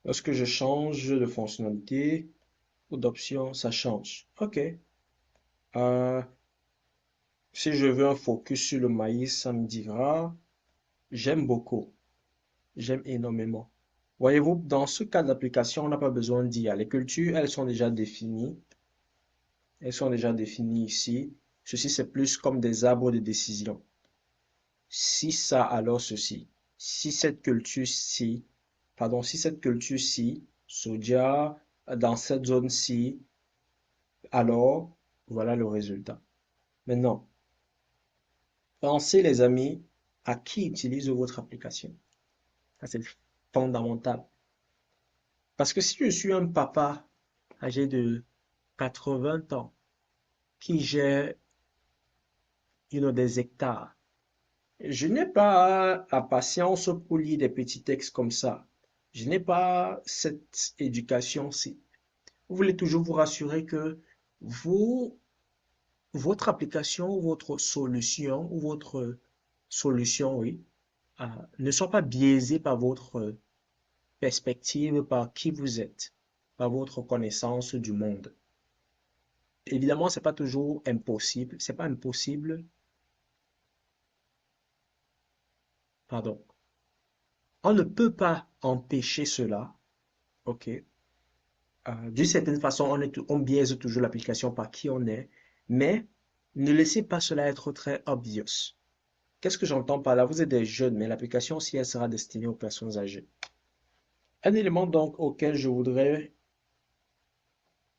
Lorsque je change de fonctionnalité ou d'option, ça change. OK. Euh, si je veux un focus sur le maïs, ça me dira, j'aime beaucoup. J'aime énormément. Voyez-vous, dans ce cas d'application, on n'a pas besoin d'IA. Les cultures, elles sont déjà définies. Elles sont déjà définies ici. Ceci, c'est plus comme des arbres de décision. Si ça, alors ceci. Si cette culture-ci, pardon, si cette culture-ci, soja, dans cette zone-ci, alors voilà le résultat. Maintenant, pensez les amis à qui utilise votre application. Ça, c'est fondamental. Parce que si je suis un papa âgé de 80 ans qui gère des hectares, je n'ai pas la patience pour lire des petits textes comme ça. Je n'ai pas cette éducation-ci. Vous voulez toujours vous rassurer que vous, votre application, votre solution, oui, ne soit pas biaisée par votre perspective, par qui vous êtes, par votre connaissance du monde. Évidemment, c'est pas toujours impossible. C'est pas impossible, pardon. On ne peut pas empêcher cela, ok? D'une certaine façon, on biaise toujours l'application par qui on est, mais ne laissez pas cela être très obvious. Qu'est-ce que j'entends par là? Vous êtes des jeunes, mais l'application aussi, elle sera destinée aux personnes âgées. Un élément donc auquel je voudrais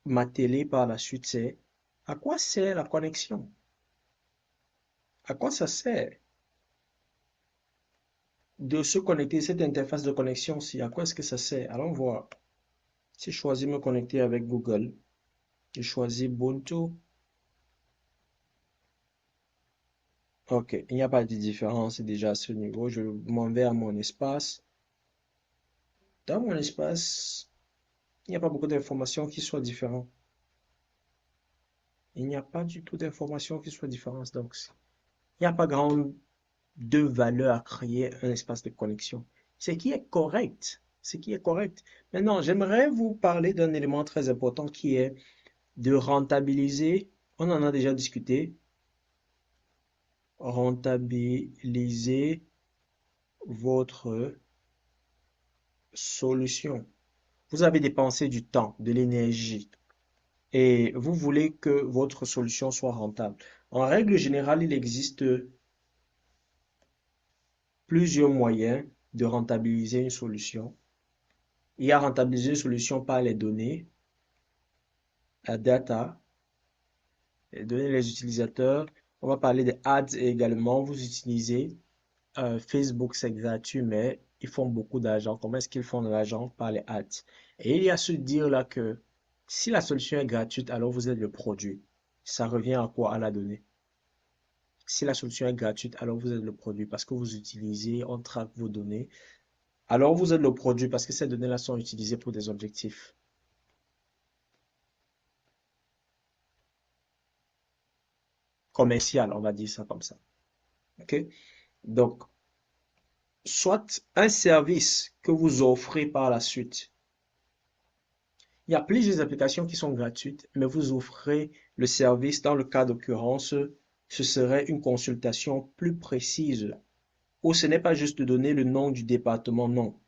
m'atteler par la suite, c'est à quoi sert la connexion? À quoi ça sert de se connecter, cette interface de connexion ci? À quoi est-ce que ça sert? Allons voir. Si je choisis me connecter avec Google, je choisis Ubuntu. Ok, il n'y a pas de différence déjà à ce niveau. Je m'en vais à mon espace. Dans mon espace, il n'y a pas beaucoup d'informations qui soient différentes. Il n'y a pas du tout d'informations qui soient différentes. Donc, il n'y a pas grand de valeur à créer un espace de connexion. Ce qui est correct. Ce qui est correct. Maintenant, j'aimerais vous parler d'un élément très important qui est de rentabiliser. On en a déjà discuté. Rentabiliser votre solution. Vous avez dépensé du temps, de l'énergie, et vous voulez que votre solution soit rentable. En règle générale, il existe plusieurs moyens de rentabiliser une solution. Il y a rentabiliser une solution par les données, la data, les données des utilisateurs. On va parler des ads également. Vous utilisez Facebook, c'est gratuit, mais ils font beaucoup d'argent. Comment est-ce qu'ils font de l'argent? Par les ads. Et il y a ce dire-là que si la solution est gratuite, alors vous êtes le produit. Ça revient à quoi? À la donnée. Si la solution est gratuite, alors vous êtes le produit parce que vous utilisez, on traque vos données. Alors vous êtes le produit parce que ces données-là sont utilisées pour des objectifs commerciaux, on va dire ça comme ça. OK? Donc, soit un service que vous offrez par la suite. Il y a plusieurs applications qui sont gratuites, mais vous offrez le service. Dans le cas d'occurrence, ce serait une consultation plus précise. Ou ce n'est pas juste de donner le nom du département, non.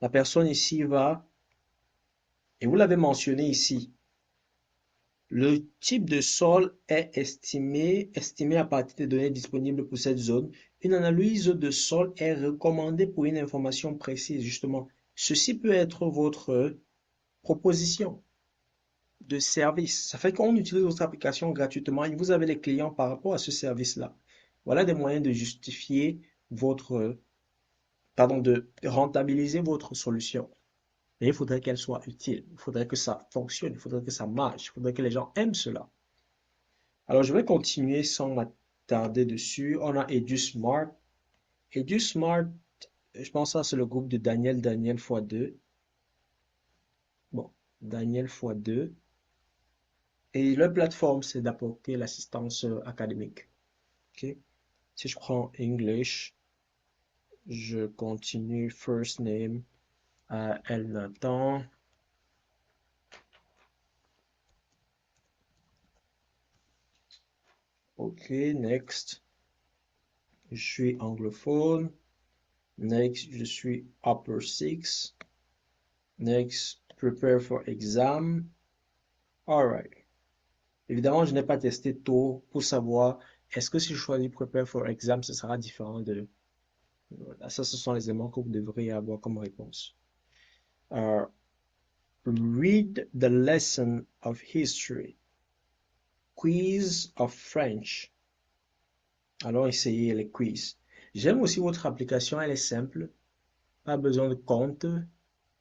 La personne ici va, et vous l'avez mentionné ici, le type de sol est estimé à partir des données disponibles pour cette zone. Une analyse de sol est recommandée pour une information précise, justement. Ceci peut être votre proposition de service. Ça fait qu'on utilise votre application gratuitement et vous avez les clients par rapport à ce service-là. Voilà des moyens de justifier votre, pardon, de rentabiliser votre solution. Mais il faudrait qu'elle soit utile. Il faudrait que ça fonctionne. Il faudrait que ça marche. Il faudrait que les gens aiment cela. Alors, je vais continuer sans m'attarder dessus. On a EduSmart. EduSmart, je pense que c'est le groupe de Daniel x2. Bon, Daniel x2. Et leur plateforme, c'est d'apporter l'assistance académique. Ok. Si je prends English, je continue first name à El Nathan. Ok, next. Je suis anglophone. Next, je suis upper six. Next, prepare for exam. Alright. Évidemment, je n'ai pas testé tout pour savoir est-ce que si je choisis prepare for exam, ce sera différent de. Voilà, ça, ce sont les éléments que vous devriez avoir comme réponse. Uh, read the lesson of history. Quiz of French. Alors, essayez les quiz. J'aime aussi votre application, elle est simple. Pas besoin de compte.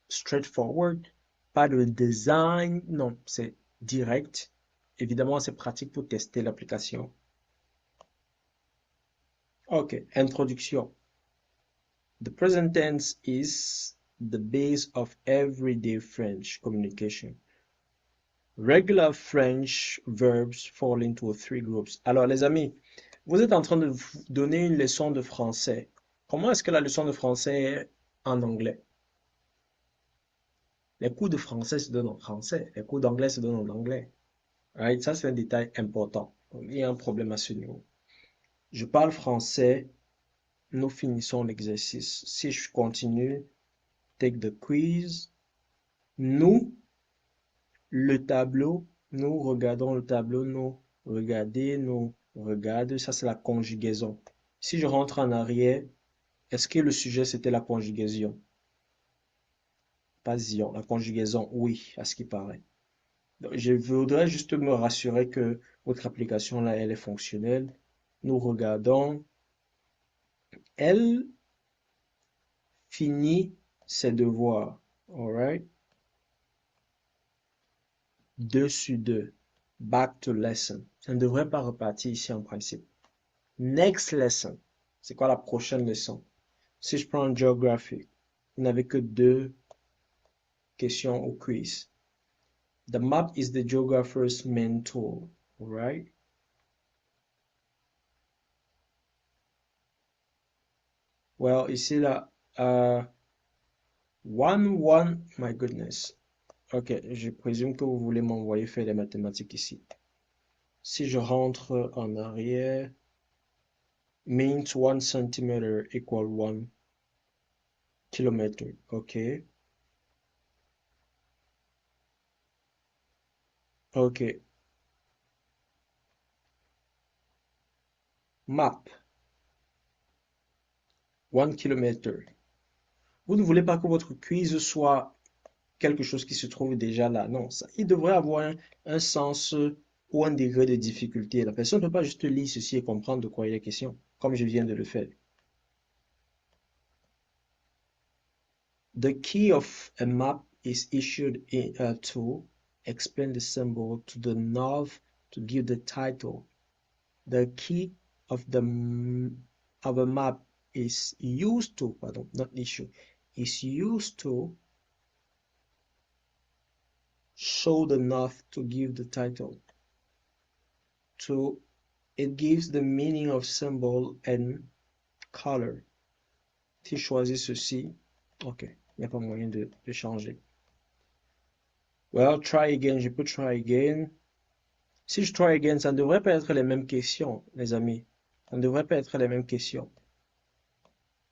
Straightforward. Pas de design. Non, c'est direct. Évidemment, c'est pratique pour tester l'application. Ok, introduction. The present tense is the base of everyday French communication. Regular French verbs fall into three groups. Alors, les amis, vous êtes en train de vous donner une leçon de français. Comment est-ce que la leçon de français est en anglais? Les cours de français se donnent en français. Les cours d'anglais se donnent en anglais. Right? Ça, c'est un détail important. Il y a un problème à ce niveau. Je parle français. Nous finissons l'exercice. Si je continue, take the quiz. Nous, le tableau. Nous regardons le tableau. Nous regardez, nous regarde. Ça, c'est la conjugaison. Si je rentre en arrière, est-ce que le sujet c'était la conjugaison? Pas zion, la conjugaison, oui, à ce qui paraît. Donc, je voudrais juste me rassurer que votre application là, elle est fonctionnelle. Nous regardons. Elle finit ses devoirs. Alright? 2 sur 2. Back to lesson. Ça ne devrait pas repartir ici en principe. Next lesson. C'est quoi la prochaine leçon? Si je prends Geography, vous n'avez que 2 questions au quiz. The map is the geographer's main tool. Alright? Well, ici là, my goodness. Ok, je présume que vous voulez m'envoyer faire des mathématiques ici. Si je rentre en arrière, means 1 centimeter equal 1 kilometer. Ok, ok. Map, 1 kilometer. Vous ne voulez pas que votre quiz soit quelque chose qui se trouve déjà là. Non, ça, il devrait avoir un sens ou un degré de difficulté. La personne ne peut pas juste lire ceci et comprendre de quoi il est question, comme je viens de le faire. The key of a map is issued to explain the symbol to the north to give the title. The key of of a map is used to, pardon, not issue, is used to show the north to give the title. To it gives the meaning of symbol and color. Si je choisis ceci, ok, il n'y a pas moyen de changer. Well, try again, je peux try again. Si je try again, ça ne devrait pas être les mêmes questions, les amis. Ça ne devrait pas être les mêmes questions.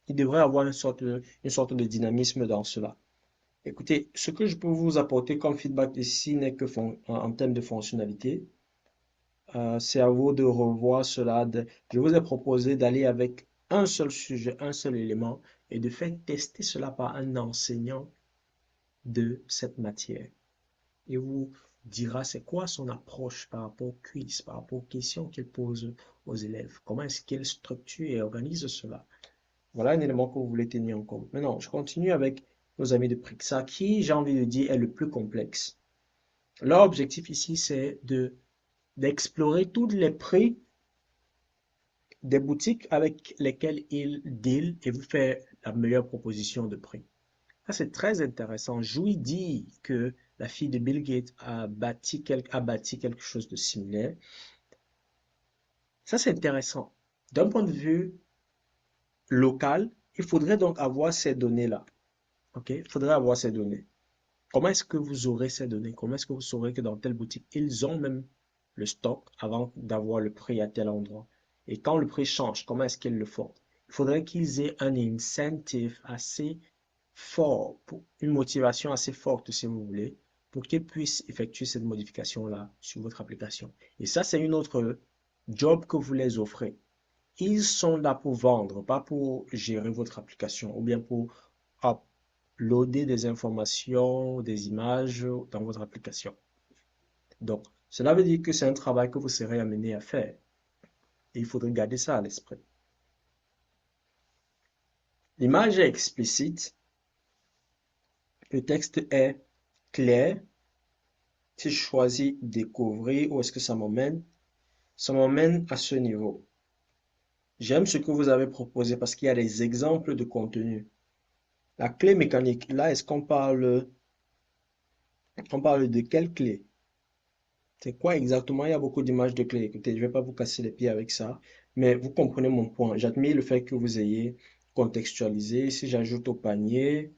Il devrait y avoir une sorte de dynamisme dans cela. Écoutez, ce que je peux vous apporter comme feedback ici n'est que en termes de fonctionnalité. C'est à vous de revoir cela. Je vous ai proposé d'aller avec un seul sujet, un seul élément et de faire tester cela par un enseignant de cette matière. Et vous dira c'est quoi son approche par rapport au quiz, par rapport aux questions qu'il pose aux élèves. Comment est-ce qu'il structure et organise cela. Voilà un élément que vous voulez tenir en compte. Maintenant, je continue avec nos amis de Prixa, qui, j'ai envie de dire, est le plus complexe. Leur objectif ici, c'est d'explorer tous les prix des boutiques avec lesquelles ils deal et vous faire la meilleure proposition de prix. Ça, c'est très intéressant. Jouy dit que la fille de Bill Gates a bâti quelque chose de similaire. Ça, c'est intéressant. D'un point de vue local, il faudrait donc avoir ces données-là. OK? Il faudrait avoir ces données. Comment est-ce que vous aurez ces données? Comment est-ce que vous saurez que dans telle boutique, ils ont même le stock avant d'avoir le prix à tel endroit? Et quand le prix change, comment est-ce qu'ils le font? Il faudrait qu'ils aient un incentive assez fort, une motivation assez forte, si vous voulez, pour qu'ils puissent effectuer cette modification-là sur votre application. Et ça, c'est une autre job que vous les offrez. Ils sont là pour vendre, pas pour gérer votre application ou bien pour uploader des informations, des images dans votre application. Donc, cela veut dire que c'est un travail que vous serez amené à faire. Et il faudrait garder ça à l'esprit. L'image est explicite, le texte est clair. Si je choisis découvrir, où est-ce que ça m'emmène? Ça m'emmène à ce niveau. J'aime ce que vous avez proposé parce qu'il y a des exemples de contenu. La clé mécanique, là, est-ce on parle de quelle clé? C'est quoi exactement? Il y a beaucoup d'images de clés. Écoutez, je ne vais pas vous casser les pieds avec ça, mais vous comprenez mon point. J'admire le fait que vous ayez contextualisé. Si j'ajoute au panier,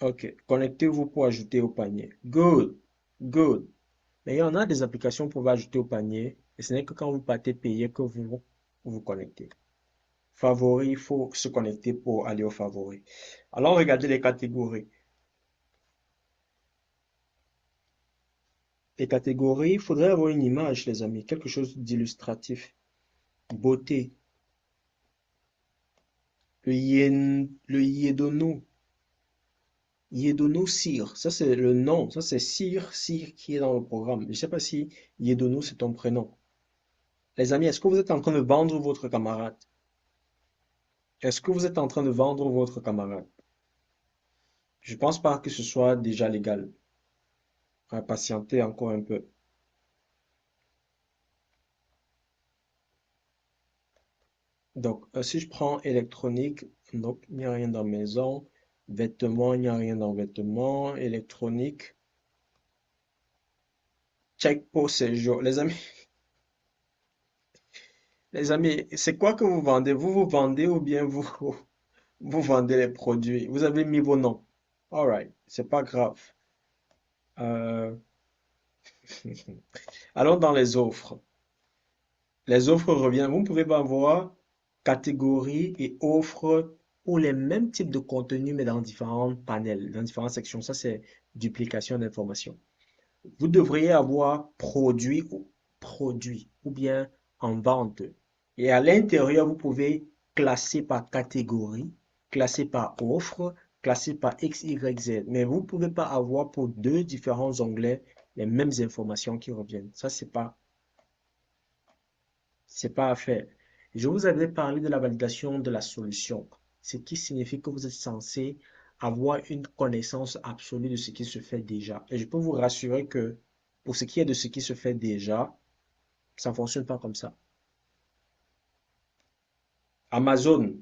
ok, connectez-vous pour ajouter au panier. Good, good. Mais il y en a des applications pour ajouter au panier, et ce n'est que quand vous partez payer que vous vous connectez. Favoris, il faut se connecter pour aller aux favoris. Alors, regardez les catégories. Les catégories, il faudrait avoir une image, les amis, quelque chose d'illustratif. beauté, le Yedono, Yedono Cyr, ça c'est le nom, ça c'est Cyr qui est dans le programme. Je ne sais pas si Yedono c'est ton prénom. Les amis, est-ce que vous êtes en train de vendre votre camarade? Est-ce que vous êtes en train de vendre votre camarade? Je pense pas que ce soit déjà légal. On va patienter encore un peu. Donc, si je prends électronique, non, il n'y a rien dans maison. Vêtements, il n'y a rien dans vêtements. Électronique, check pour séjour. Les amis, c'est quoi que vous vendez? Vous vous vendez ou bien vous vendez les produits? Vous avez mis vos noms. Alright, c'est pas grave. Euh, Allons dans les offres. Les offres reviennent. Vous pouvez avoir catégories et offres pour les mêmes types de contenus, mais dans différents panels, dans différentes sections. Ça, c'est duplication d'informations. Vous devriez avoir produit ou bien en vente. Et à l'intérieur, vous pouvez classer par catégorie, classer par offre, classer par X, Y, Z. Mais vous ne pouvez pas avoir pour deux différents onglets les mêmes informations qui reviennent. Ça, c'est pas à faire. Je vous avais parlé de la validation de la solution, ce qui signifie que vous êtes censé avoir une connaissance absolue de ce qui se fait déjà. Et je peux vous rassurer que pour ce qui est de ce qui se fait déjà, ça ne fonctionne pas comme ça. Amazon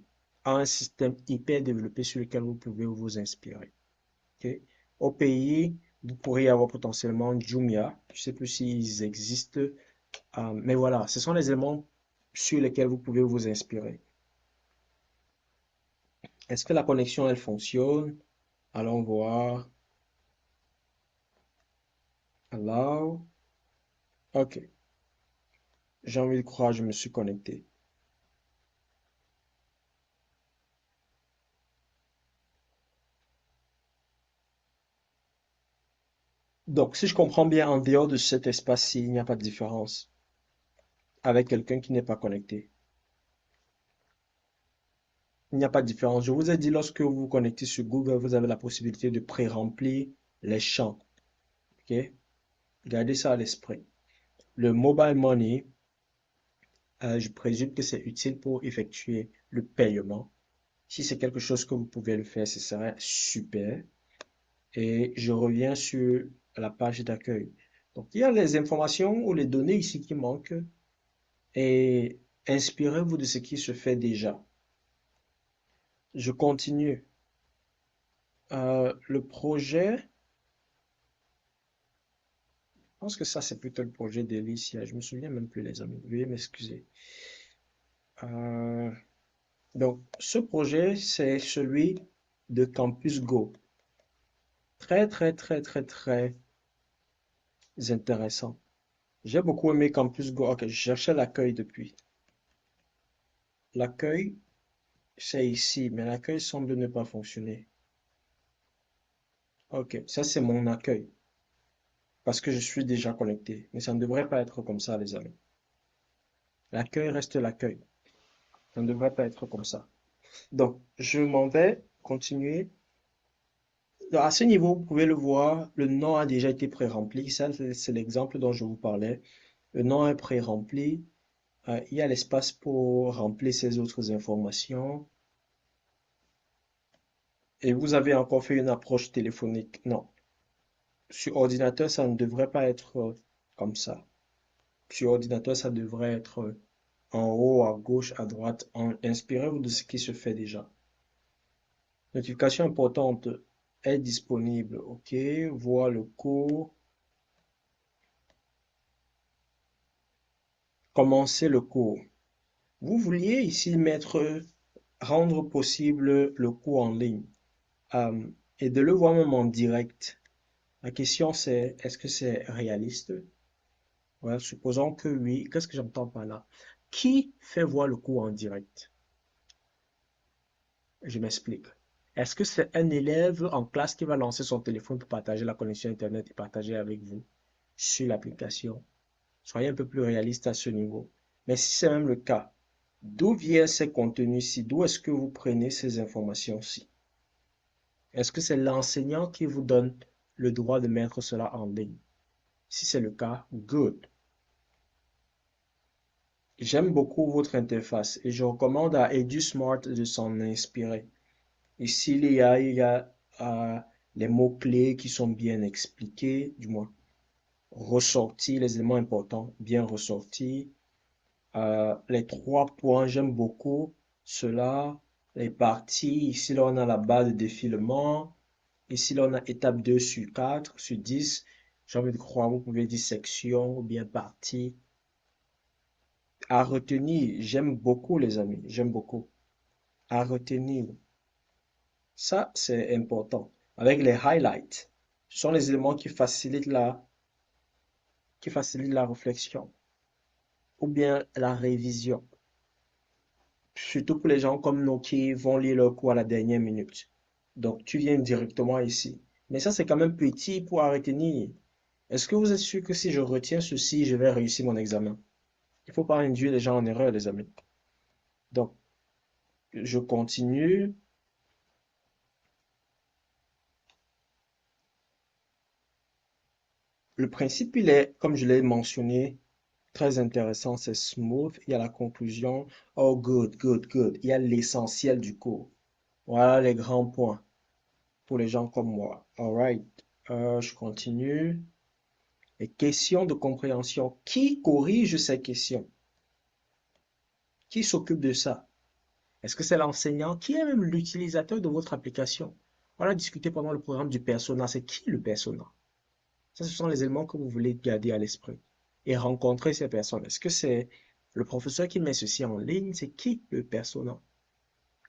a un système hyper développé sur lequel vous pouvez vous inspirer. Ok. Au pays, vous pourriez avoir potentiellement Jumia. Je ne sais plus s'ils existent, mais voilà, ce sont les éléments sur lesquels vous pouvez vous inspirer. Est-ce que la connexion, elle fonctionne? Allons voir. Allow. OK. J'ai envie de croire, je me suis connecté. Donc, si je comprends bien, en dehors de cet espace-ci, il n'y a pas de différence avec quelqu'un qui n'est pas connecté. Il n'y a pas de différence. Je vous ai dit, lorsque vous vous connectez sur Google, vous avez la possibilité de pré-remplir les champs. OK? Gardez ça à l'esprit. Le mobile money, je présume que c'est utile pour effectuer le paiement. Si c'est quelque chose que vous pouvez le faire, ce serait super. Et je reviens sur la page d'accueil. Donc, il y a les informations ou les données ici qui manquent et inspirez-vous de ce qui se fait déjà. Je continue. Le projet, je pense que ça, c'est plutôt le projet d'Elicia. Je me souviens même plus, les amis. Veuillez m'excuser. Euh, donc, ce projet, c'est celui de Campus Go. Très, très, très, très, très intéressant. J'ai beaucoup aimé Campus Go. Ok, je cherchais l'accueil depuis. L'accueil, c'est ici, mais l'accueil semble ne pas fonctionner. Ok, ça c'est mon accueil, parce que je suis déjà connecté. Mais ça ne devrait pas être comme ça, les amis. L'accueil reste l'accueil. Ça ne devrait pas être comme ça. Donc, je m'en vais continuer. Donc, à ce niveau, vous pouvez le voir, le nom a déjà été pré-rempli. Ça, c'est l'exemple dont je vous parlais. Le nom est pré-rempli. Il y a l'espace pour remplir ces autres informations. Et vous avez encore fait une approche téléphonique. Non. Sur ordinateur, ça ne devrait pas être comme ça. Sur ordinateur, ça devrait être en haut, à gauche, à droite. Inspirez-vous de ce qui se fait déjà. Notification importante est disponible. OK. Voir le cours. Commencer le cours. Vous vouliez ici mettre rendre possible le cours en ligne euh, et de le voir même en direct. La question c'est est-ce que c'est réaliste? Ouais, supposons que oui. Qu'est-ce que j'entends par là? Qui fait voir le cours en direct? Je m'explique. Est-ce que c'est un élève en classe qui va lancer son téléphone pour partager la connexion Internet et partager avec vous sur l'application? Soyez un peu plus réaliste à ce niveau. Mais si c'est même le cas, D'où viennent ces contenus-ci? D'où est-ce que vous prenez ces informations-ci? Est-ce que c'est l'enseignant qui vous donne le droit de mettre cela en ligne? Si c'est le cas, good. J'aime beaucoup votre interface et je recommande à EduSmart de s'en inspirer. Ici, il y a les mots-clés qui sont bien expliqués, du moins ressortis, les éléments importants bien ressortis. Les 3 points, j'aime beaucoup cela. Les parties, ici là on a la base de défilement. Ici là on a étape 2 sur 4, sur 10. J'ai envie de croire, vous pouvez dire section ou bien partie. À retenir, j'aime beaucoup les amis, j'aime beaucoup. À retenir, ça c'est important. Avec les highlights, ce sont les éléments qui facilitent la réflexion ou bien la révision. Surtout pour les gens comme nous qui vont lire leur cours à la dernière minute. Donc, tu viens directement ici. Mais ça, c'est quand même petit pour retenir. Est-ce que vous êtes sûr que si je retiens ceci, je vais réussir mon examen? Il ne faut pas induire les gens en erreur, les amis. Donc, je continue. Le principe, il est, comme je l'ai mentionné, très intéressant. C'est smooth. Il y a la conclusion. Oh, good, good, good. Il y a l'essentiel du cours. Voilà les grands points pour les gens comme moi. All right. Je continue. Les questions de compréhension. Qui corrige ces questions? Qui s'occupe de ça? Est-ce que c'est l'enseignant? Qui est même l'utilisateur de votre application? On a discuté pendant le programme du persona. C'est qui le persona? Ça, ce sont les éléments que vous voulez garder à l'esprit et rencontrer ces personnes. Est-ce que c'est le professeur qui met ceci en ligne? C'est qui le persona?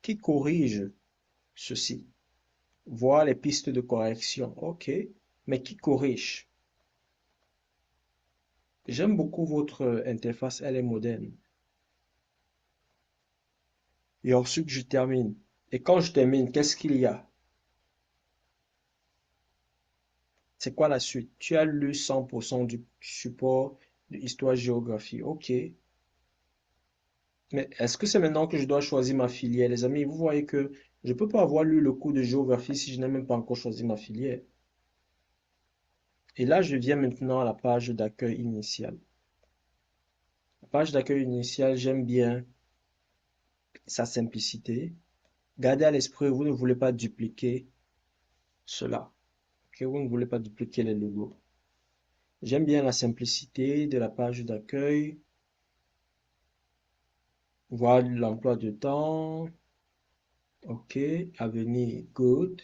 Qui corrige ceci? Voir les pistes de correction. OK. Mais qui corrige? J'aime beaucoup votre interface. Elle est moderne. Et ensuite, je termine. Et quand je termine, qu'est-ce qu'il y a? C'est quoi la suite? Tu as lu 100% du support de histoire-géographie. OK. Mais est-ce que c'est maintenant que je dois choisir ma filière? Les amis, vous voyez que je ne peux pas avoir lu le cours de géographie si je n'ai même pas encore choisi ma filière. Et là, je viens maintenant à la page d'accueil initiale. La page d'accueil initiale, j'aime bien sa simplicité. Gardez à l'esprit, vous ne voulez pas dupliquer cela. Ok, vous ne voulez pas dupliquer les logos. J'aime bien la simplicité de la page d'accueil. Voir l'emploi de temps. OK. Avenir, good.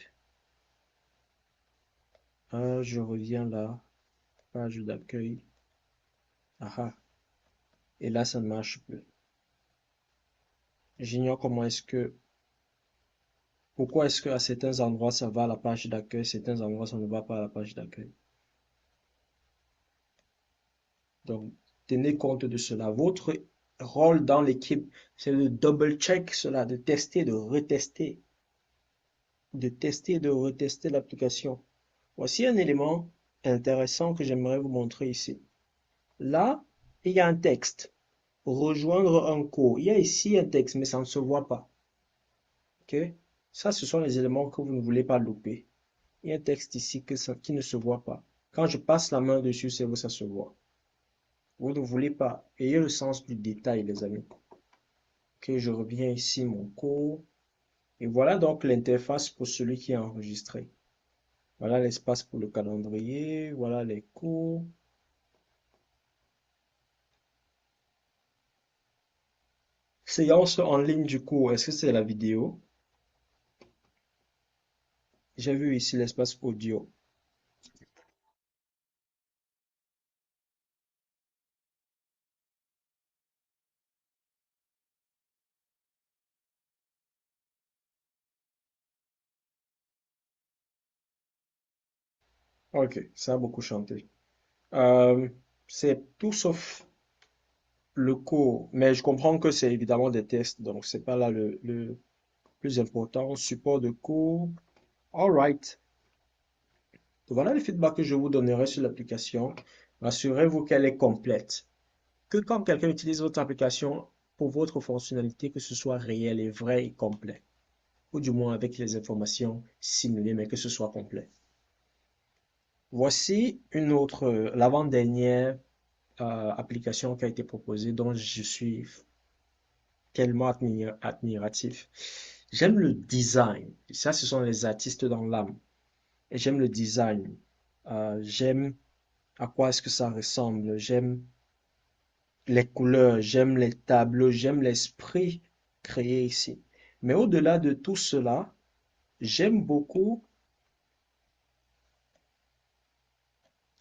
Je reviens là. Page d'accueil. Ah. Et là, ça ne marche plus. J'ignore comment est-ce que... Pourquoi est-ce qu'à certains endroits, ça va à la page d'accueil, certains endroits, ça ne va pas à la page d'accueil. Donc, tenez compte de cela. Votre rôle dans l'équipe, c'est de double-check cela, de tester, de retester, de tester et de retester l'application. Voici un élément intéressant que j'aimerais vous montrer ici. Là, il y a un texte. Rejoindre un cours. Il y a ici un texte, mais ça ne se voit pas. OK? Ça, ce sont les éléments que vous ne voulez pas louper. Il y a un texte ici qui ne se voit pas. Quand je passe la main dessus, c'est où ça se voit. Vous ne voulez pas. Ayez le sens du détail, les amis. OK, je reviens ici, mon cours. Et voilà donc l'interface pour celui qui est enregistré. Voilà l'espace pour le calendrier. Voilà les cours. Séance en ligne du cours. Est-ce que c'est la vidéo? J'ai vu ici l'espace audio. Ok, ça a beaucoup chanté. Euh, c'est tout sauf le cours, mais je comprends que c'est évidemment des tests, donc c'est pas là le plus important. Support de cours. All right. Voilà le feedback que je vous donnerai sur l'application. Rassurez-vous qu'elle est complète. Que quand quelqu'un utilise votre application, pour votre fonctionnalité que ce soit réel et vrai et complet, ou du moins avec les informations simulées, mais que ce soit complet. Voici une autre, l'avant-dernière application qui a été proposée dont je suis tellement admiratif. J'aime le design. Ça, ce sont les artistes dans l'âme. Et j'aime le design. J'aime à quoi est-ce que ça ressemble. J'aime les couleurs, j'aime les tableaux, j'aime l'esprit créé ici. Mais au-delà de tout cela, j'aime beaucoup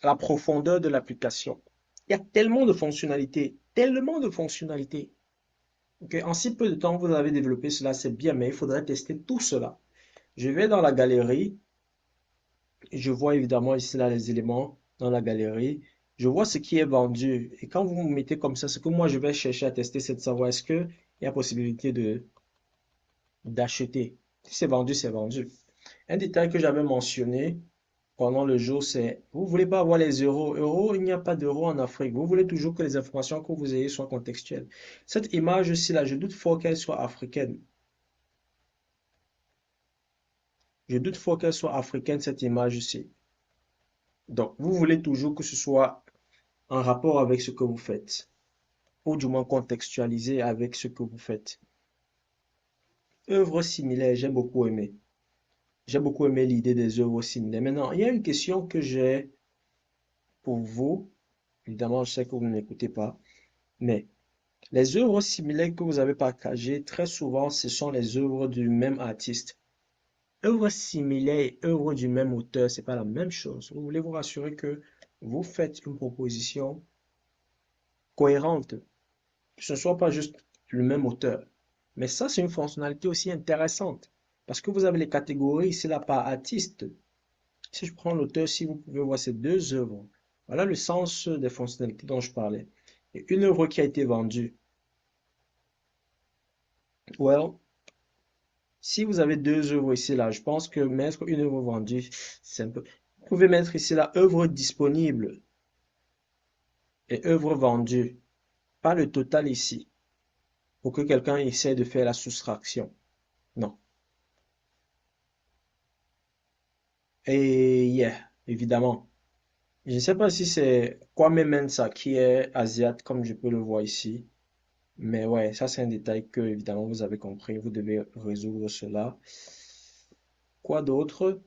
la profondeur de l'application. Il y a tellement de fonctionnalités, tellement de fonctionnalités. Ok, en si peu de temps, vous avez développé cela, c'est bien, mais il faudrait tester tout cela. Je vais dans la galerie, je vois évidemment ici là les éléments dans la galerie. Je vois ce qui est vendu. Et quand vous me mettez comme ça, ce que moi je vais chercher à tester, c'est de savoir est-ce qu'il y a possibilité de d'acheter. Si c'est vendu, c'est vendu. Un détail que j'avais mentionné pendant le jour, c'est vous voulez pas avoir les euros. Euros, il n'y a pas d'euros en Afrique. Vous voulez toujours que les informations que vous ayez soient contextuelles. Cette image-ci là, je doute fort qu'elle soit africaine. Je doute fort qu'elle soit africaine, cette image-ci. Donc, vous voulez toujours que ce soit en rapport avec ce que vous faites, ou du moins contextualisé avec ce que vous faites. Œuvres similaires, j'ai beaucoup aimé. J'ai beaucoup aimé l'idée des œuvres similaires. Maintenant, il y a une question que j'ai pour vous. Évidemment, je sais que vous ne m'écoutez pas, mais les œuvres similaires que vous avez partagées, très souvent, ce sont les œuvres du même artiste. Œuvres similaires et œuvres du même auteur, c'est pas la même chose. Vous voulez vous rassurer que vous faites une proposition cohérente, que ce ne soit pas juste le même auteur. Mais ça, c'est une fonctionnalité aussi intéressante, parce que vous avez les catégories, c'est là par artiste. Si je prends l'auteur, si vous pouvez voir ces deux œuvres, voilà le sens des fonctionnalités dont je parlais. Et une œuvre qui a été vendue. Well, si vous avez deux œuvres ici, là, je pense que mettre une œuvre vendue, c'est un peu... Vous pouvez mettre ici, là, œuvre disponible et œuvre vendue. Pas le total ici, pour que quelqu'un essaie de faire la soustraction. Non. Et yeah, évidemment. Je ne sais pas si c'est Kwame Mensah qui est asiate, comme je peux le voir ici. Mais ouais, ça c'est un détail que, évidemment, vous avez compris. Vous devez résoudre cela. Quoi d'autre?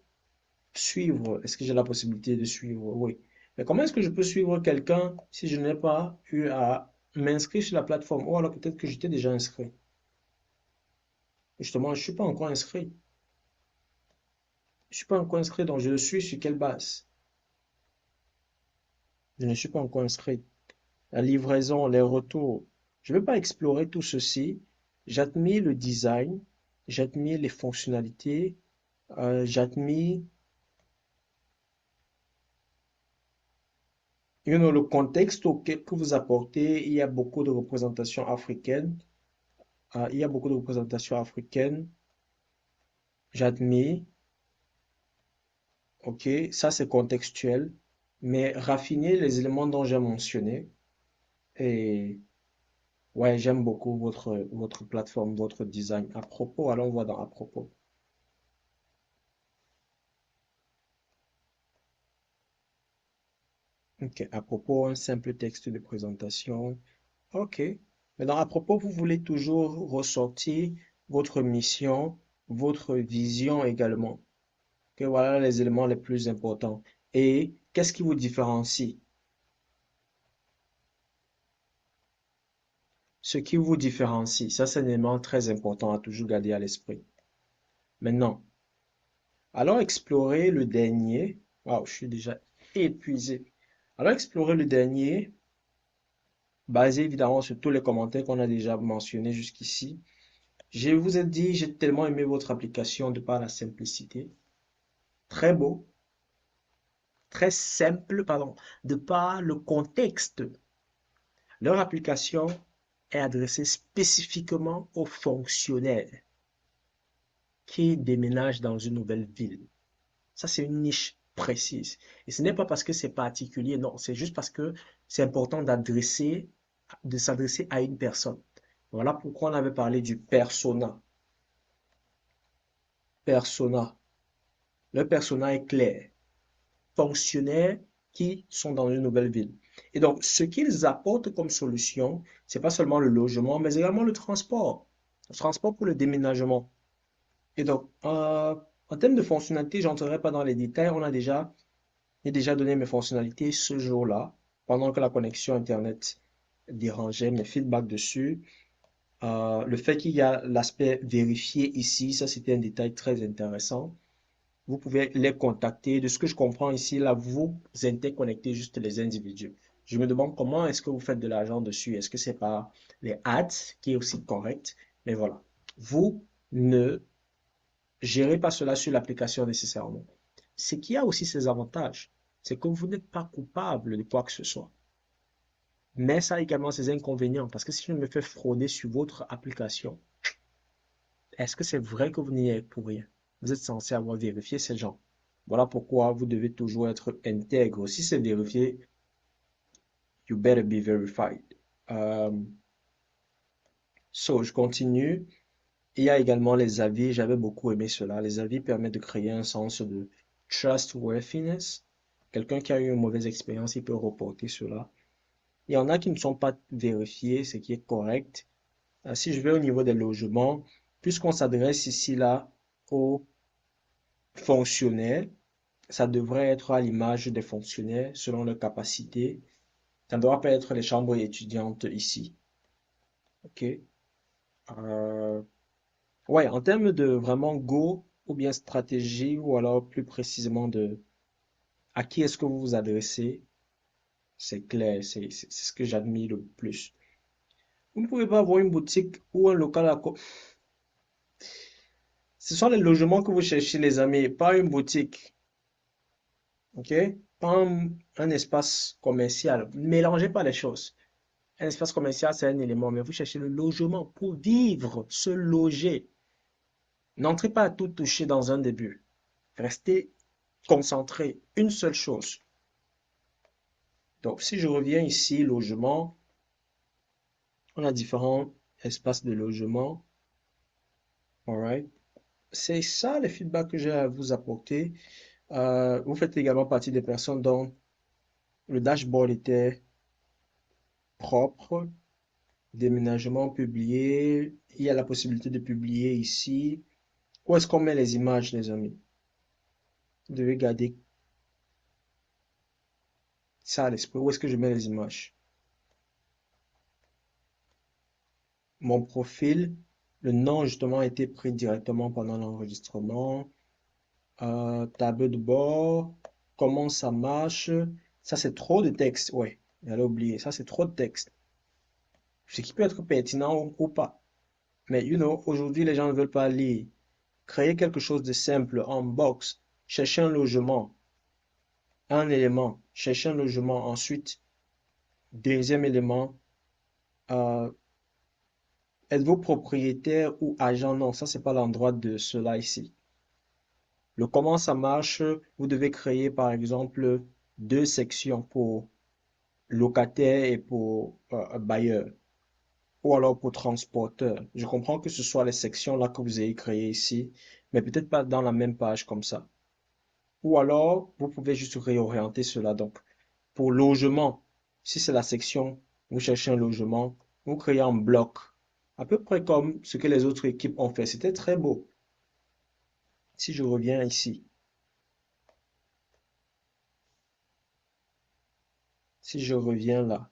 Suivre. Est-ce que j'ai la possibilité de suivre? Oui. Mais comment est-ce que je peux suivre quelqu'un si je n'ai pas eu à m'inscrire sur la plateforme? Ou alors peut-être que j'étais déjà inscrit. Justement, je ne suis pas encore inscrit. Je ne suis pas encore inscrit, donc je le suis sur quelle base? Je ne suis pas encore inscrit. La livraison, les retours. Je ne vais pas explorer tout ceci. J'admire le design, j'admire les fonctionnalités, j'admire le contexte auquel que vous apportez. Il y a beaucoup de représentations africaines. Il y a beaucoup de représentations africaines. J'admire. Ok, ça c'est contextuel, mais raffiner les éléments dont j'ai mentionné. Et ouais, j'aime beaucoup votre plateforme, votre design. À propos, allons voir dans à propos. Ok, à propos, un simple texte de présentation. Ok. Maintenant, à propos, vous voulez toujours ressortir votre mission, votre vision également. Que voilà les éléments les plus importants. Et qu'est-ce qui vous différencie? Ce qui vous différencie, ça c'est un élément très important à toujours garder à l'esprit. Maintenant, allons explorer le dernier. Waouh, je suis déjà épuisé. Allons explorer le dernier, basé évidemment sur tous les commentaires qu'on a déjà mentionnés jusqu'ici. Je vous ai dit, j'ai tellement aimé votre application de par la simplicité. Très beau, très simple, pardon, de par le contexte. Leur application est adressée spécifiquement aux fonctionnaires qui déménagent dans une nouvelle ville. Ça, c'est une niche précise. Et ce n'est pas parce que c'est particulier, non, c'est juste parce que c'est important de s'adresser à une personne. Voilà pourquoi on avait parlé du persona. Persona. Le persona est clair. Fonctionnaires qui sont dans une nouvelle ville. Et donc, ce qu'ils apportent comme solution, c'est pas seulement le logement, mais également le transport. Le transport pour le déménagement. Et donc, en termes de fonctionnalité, je n'entrerai pas dans les détails. J'ai déjà donné mes fonctionnalités ce jour-là, pendant que la connexion Internet dérangeait, mes feedbacks dessus. Le fait qu'il y a l'aspect vérifié ici, ça c'était un détail très intéressant. Vous pouvez les contacter. De ce que je comprends ici, là, vous interconnectez juste les individus. Je me demande comment est-ce que vous faites de l'argent dessus. Est-ce que c'est par les ads qui est aussi correct? Mais voilà. Vous ne gérez pas cela sur l'application nécessairement. Ce qui a aussi ses avantages, c'est que vous n'êtes pas coupable de quoi que ce soit. Mais ça a également ses inconvénients parce que si je me fais frauder sur votre application, est-ce que c'est vrai que vous n'y êtes pour rien? Vous êtes censé avoir vérifié ces gens. Voilà pourquoi vous devez toujours être intègre. Si c'est vérifié, you better be verified. Euh, je continue. Il y a également les avis. J'avais beaucoup aimé cela. Les avis permettent de créer un sens de trustworthiness. Quelqu'un qui a eu une mauvaise expérience, il peut reporter cela. Il y en a qui ne sont pas vérifiés, ce qui est correct. Si je vais au niveau des logements, puisqu'on s'adresse ici là aux fonctionnaires, ça devrait être à l'image des fonctionnaires selon leur capacité. Ça ne doit pas être les chambres étudiantes ici. OK? Euh, ouais, en termes de vraiment go ou bien stratégie ou alors plus précisément de à qui est-ce que vous vous adressez, c'est clair, c'est ce que j'admire le plus. Vous ne pouvez pas avoir une boutique ou un local à... Ce sont les logements que vous cherchez, les amis, pas une boutique. OK? Pas un espace commercial. Ne mélangez pas les choses. Un espace commercial, c'est un élément, mais vous cherchez le logement pour vivre, se loger. N'entrez pas à tout toucher dans un début. Restez concentré, une seule chose. Donc, si je reviens ici, logement, on a différents espaces de logement. Alright. C'est ça les feedbacks que j'ai à vous apporter. Vous faites également partie des personnes dont le dashboard était propre, déménagement publié. Il y a la possibilité de publier ici. Où est-ce qu'on met les images, les amis? Vous devez garder ça à l'esprit. Où est-ce que je mets les images? Mon profil, le nom justement a été pris directement pendant l'enregistrement. Tableau de bord, comment ça marche. Ça, c'est trop de texte. Ouais, j'allais oublier. Ça, c'est trop de texte. Ce qui peut être pertinent ou pas. Mais, aujourd'hui, les gens ne veulent pas lire. Créer quelque chose de simple en box. Chercher un logement. Un élément. Chercher un logement. Ensuite, deuxième élément. euh, Êtes-vous propriétaire ou agent? Non, ça, c'est pas l'endroit de cela ici. Le comment ça marche, vous devez créer, par exemple, deux sections pour locataire et pour bailleur, ou alors pour transporteur. Je comprends que ce soit les sections là que vous avez créées ici, mais peut-être pas dans la même page comme ça. Ou alors, vous pouvez juste réorienter cela. Donc, pour logement, si c'est la section, vous cherchez un logement, vous créez en bloc, à peu près comme ce que les autres équipes ont fait. C'était très beau. Si je reviens ici, si je reviens là,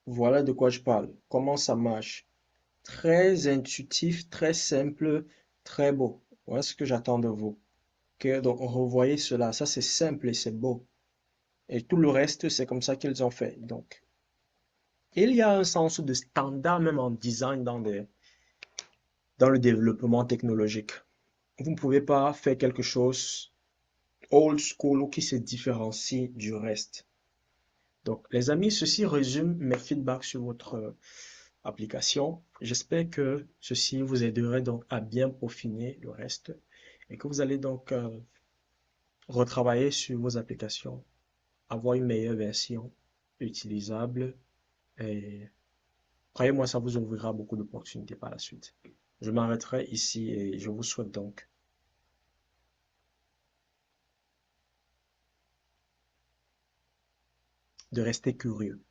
voilà de quoi je parle. Comment ça marche? Très intuitif, très simple, très beau. Voilà ce que j'attends de vous. Ok, donc revoyez cela. Ça, c'est simple et c'est beau. Et tout le reste, c'est comme ça qu'ils ont fait. Donc, il y a un sens de standard même en design dans le développement technologique. Vous ne pouvez pas faire quelque chose old school ou qui se différencie du reste. Donc, les amis, ceci résume mes feedbacks sur votre application. J'espère que ceci vous aiderait donc à bien peaufiner le reste et que vous allez donc retravailler sur vos applications, avoir une meilleure version utilisable et croyez-moi, ça vous ouvrira beaucoup d'opportunités par la suite. Je m'arrêterai ici et je vous souhaite donc de rester curieux.